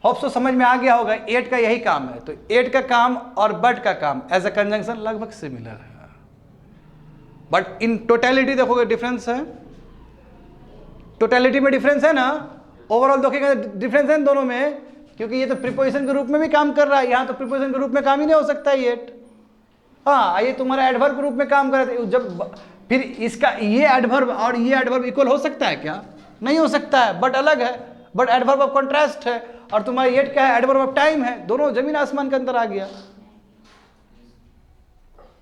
होप सो समझ में आ गया होगा। एट का यही काम है, तो एट का काम और बट का काम एज अ कंजंक्शन लगभग सिमिलर है, बट इन टोटलिटी देखोगे डिफरेंस है, टोटलिटी में डिफरेंस है ना, ओवरऑल देखोगे डिफरेंस है इन दोनों में, क्योंकि ये तो प्रीपोजिशन के रूप में भी काम कर रहा है, यहाँ तो प्रीपोजिशन के रूप में काम ही नहीं हो सकता है एट। हाँ, ये तुम्हारा एडवर्ब के रूप में काम कर रहा है। जब फिर इसका ये एडवर्ब और ये एडवर्ब इक्वल हो सकता है क्या? नहीं हो सकता है, बट अलग है, बट एडवर्ब ऑफ कॉन्ट्रास्ट है, और तुम्हारा एट क्या है? एडवर्ब ऑफ टाइम है। दोनों जमीन आसमान के अंदर आ गया,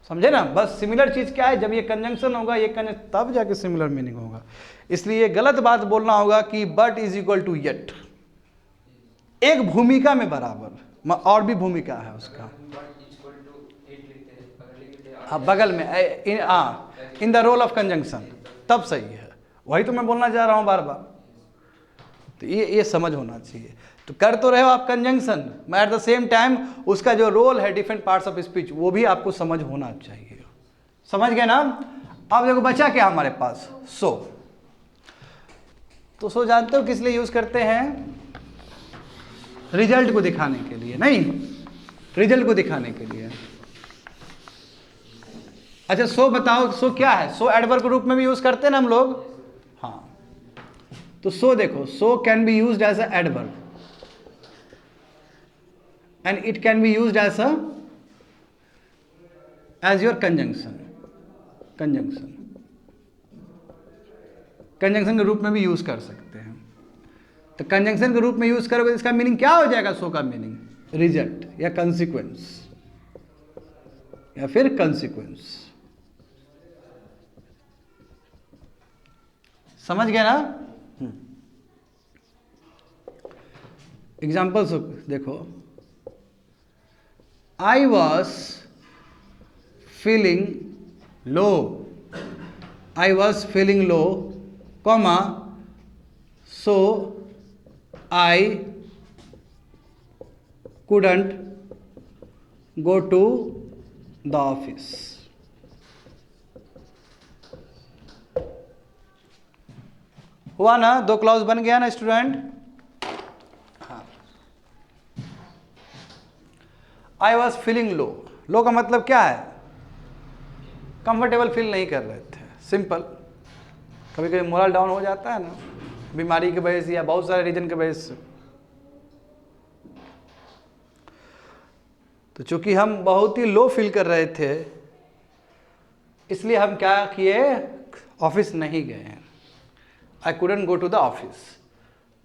समझे ना। बस सिमिलर चीज क्या है, जब ये कंजंक्शन होगा, ये कंजंक्शन, तब जाके सिमिलर मीनिंग होगा। इसलिए गलत बात बोलना होगा कि but is equal to yet, एक भूमिका में बराबर, और भी भूमिका है उसका। हाँ, बगल में in the role of conjunction, तब सही है। वही तो मैं बोलना चाह रहा हूँ बार बार। तो ये समझ होना चाहिए। तो कर तो रहे हो आप कंजंक्शन, मैं एट द सेम टाइम उसका जो रोल है डिफरेंट पार्ट्स ऑफ स्पीच, वो भी आपको समझ होना चाहिए। समझ गए ना? अब देखो बचा क्या हमारे पास, सो। तो सो जानते हो किस लिए यूज करते हैं? रिजल्ट को दिखाने के लिए, नहीं, रिजल्ट को दिखाने के लिए। अच्छा, सो बताओ, सो क्या है? सो एडवर्ब के रूप में भी यूज करते हैं ना हम लोग। हाँ, तो सो देखो, so can be used as a adverb and it can be used as your conjunction के रूप में भी यूज कर सकते हैं। तो कंजंक्शन के रूप में यूज करोगे, इसका मीनिंग क्या हो जाएगा? सो का मीनिंग रिजल्ट या कंसिक्वेंस, या फिर कंसिक्वेंस। समझ गए ना? एग्जाम्पल्स देखो, I was feeling low, I was feeling low, comma, so I couldn't go to the office. हुआ ना? 2 क्लॉज बन गया ना student? I was feeling low, low का मतलब क्या है? कंफर्टेबल फील नहीं कर रहे थे, सिंपल। कभी कभी मोरल डाउन हो जाता है ना, बीमारी की वजह से या बहुत सारे रीजन की वजह से। तो चूंकि हम बहुत ही लो फील कर रहे थे, इसलिए हम क्या किए? ऑफिस नहीं गए। I couldn't go to the office.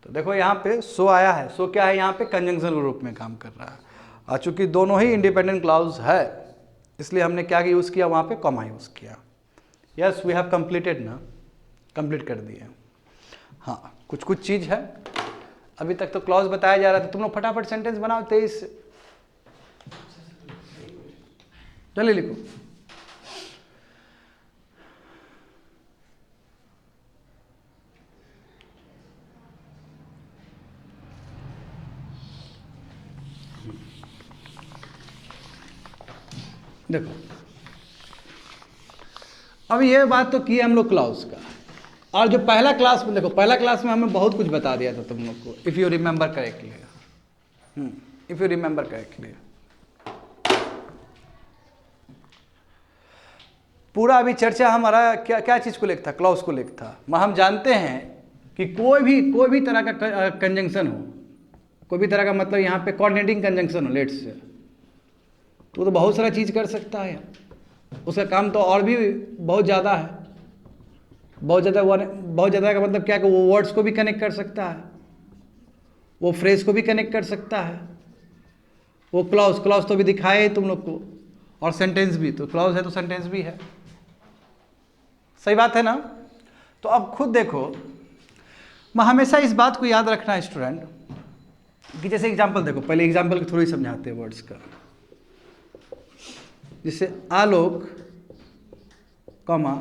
तो देखो यहाँ पे सो आया है, सो क्या है? यहाँ पे कंजंक्शन के रूप में काम कर रहा है, और चूंकि दोनों ही इंडिपेंडेंट क्लॉज है, इसलिए हमने क्या यूज़ किया? वहाँ पे कॉमा यूज़ किया। यस, वी हैव कंप्लीटेड ना, कंप्लीट कर दिए। हाँ, कुछ चीज़ है, अभी तक तो क्लॉज बताया जा रहा था। तुम लोग फटाफट सेंटेंस बनाओ 23 से, जल्दी लिखो। देखो, अब ये बात तो की है हम लोग क्लॉज का, और जो पहला क्लास में देखो, पहला क्लास में हमें बहुत कुछ बता दिया था तुम लोग को, if you remember correctly, if you remember correctly. पूरा अभी चर्चा हमारा क्या क्या चीज़ को लेकर था? क्लॉज को लेकर था। हम जानते हैं कि कोई भी तरह का कंजंक्शन हो, कोई भी तरह का मतलब यहाँ पे कोऑर्डिनेटिंग कंजंक्शन हो लेट्स से, तो बहुत सारा चीज़ कर सकता है यार। उसका काम तो और भी बहुत ज़्यादा है, बहुत ज़्यादा का मतलब क्या कि वो वर्ड्स को भी कनेक्ट कर सकता है, वो फ्रेज को भी कनेक्ट कर सकता है, वो क्लॉज तो भी दिखाए ही तुम लोग को, और सेंटेंस भी, तो क्लॉज है तो सेंटेंस भी है, सही बात है ना। तो अब खुद देखो, मैं हमेशा इस बात को याद रखना स्टूडेंट कि जैसे एग्जाम्पल देखो, पहले एग्जाम्पल के थ्रू ही समझाते हैं वर्ड्स का। जैसे Alok comma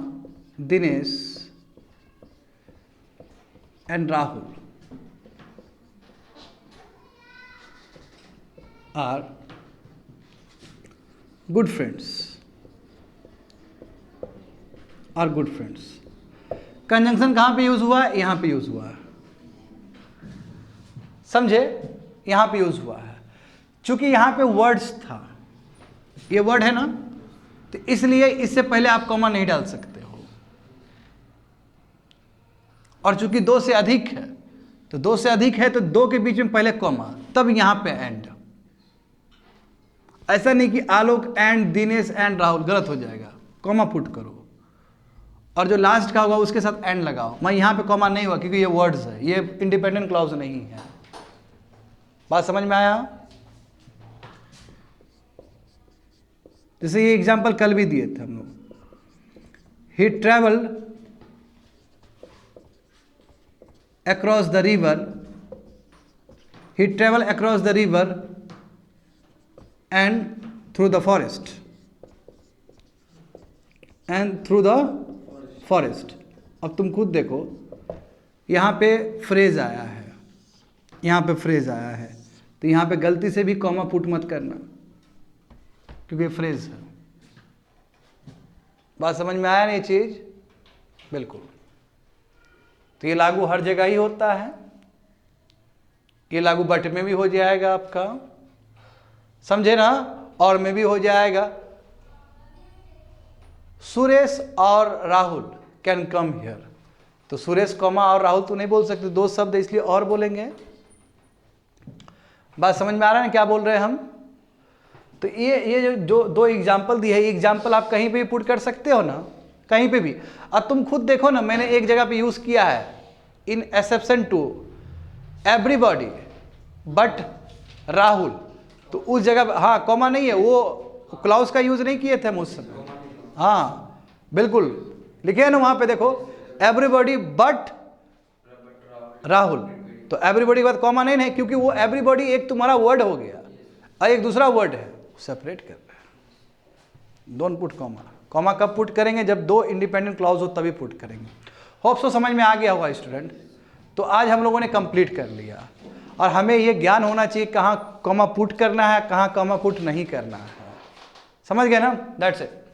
Dinesh and Rahul are good friends, conjunction कहाँ पे यूज हुआ है? यहाँ पे यूज हुआ है, समझे? यहाँ पे यूज हुआ है। चूंकि यहाँ पे वर्ड्स था, ये वर्ड है ना, तो इसलिए इससे पहले आप कॉमा नहीं डाल सकते हो। और चूंकि 2 से अधिक है, तो 2 से अधिक है तो 2 के बीच में पहले कॉमा, तब यहां पे एंड। ऐसा नहीं कि आलोक एंड दिनेश एंड राहुल, गलत हो जाएगा, कॉमा पुट करो, और जो लास्ट का होगा उसके साथ एंड लगाओ। मैं यहां पे कॉमा नहीं हुआ क्योंकि ये वर्ड्स है, ये इंडिपेंडेंट क्लॉज नहीं है। बात समझ में आया? जैसे ये एग्जाम्पल कल भी दिए थे हम लोग, ही travelled across the river, he traveled across the river and through the forest, अब तुम खुद देखो, यहाँ पे फ्रेज आया है, तो यहाँ पे गलती से भी कॉमा पुट मत करना क्योंकि फ्रेज है। बात समझ में आया ना ये चीज? बिल्कुल। तो ये लागू हर जगह ही होता है, ये लागू बट में भी हो जाएगा आपका, समझे ना, और में भी हो जाएगा। सुरेश और राहुल कैन कम हियर, तो सुरेश कॉमा और राहुल तो नहीं बोल सकते, 2 शब्द इसलिए और बोलेंगे। बात समझ में आ रहा है ना क्या बोल रहे हैं हम? तो ये जो 2 एग्जाम्पल दिए है, ये एग्जाम्पल आप कहीं पे भी पुट कर सकते हो ना, कहीं पे भी। अब तुम खुद देखो ना, मैंने एक जगह पे यूज किया है, in exception to everybody but Rahul, तो उस जगह हाँ कॉमा नहीं है, वो क्लाउज का यूज नहीं किए थे हम उस समय। हाँ बिल्कुल, लिखे है ना वहां पे देखो, एवरीबॉडी बट राहुल, तो एवरीबॉडी के बाद कॉमा नहीं है क्योंकि वो एवरीबॉडी एक तुम्हारा वर्ड हो गया और एक दूसरा वर्ड है, सेपरेट कर रहे हैं। Don't put comma. कॉमा कब पुट करेंगे? जब 2 इंडिपेंडेंट क्लॉज हो तभी पुट करेंगे। होप सो समझ में आ गया होगा स्टूडेंट। तो आज हम लोगों ने कंप्लीट कर लिया, और हमें ये ज्ञान होना चाहिए कहाँ कॉमा पुट करना है, कहाँ कॉमा पुट नहीं करना है। समझ गए ना? That's it.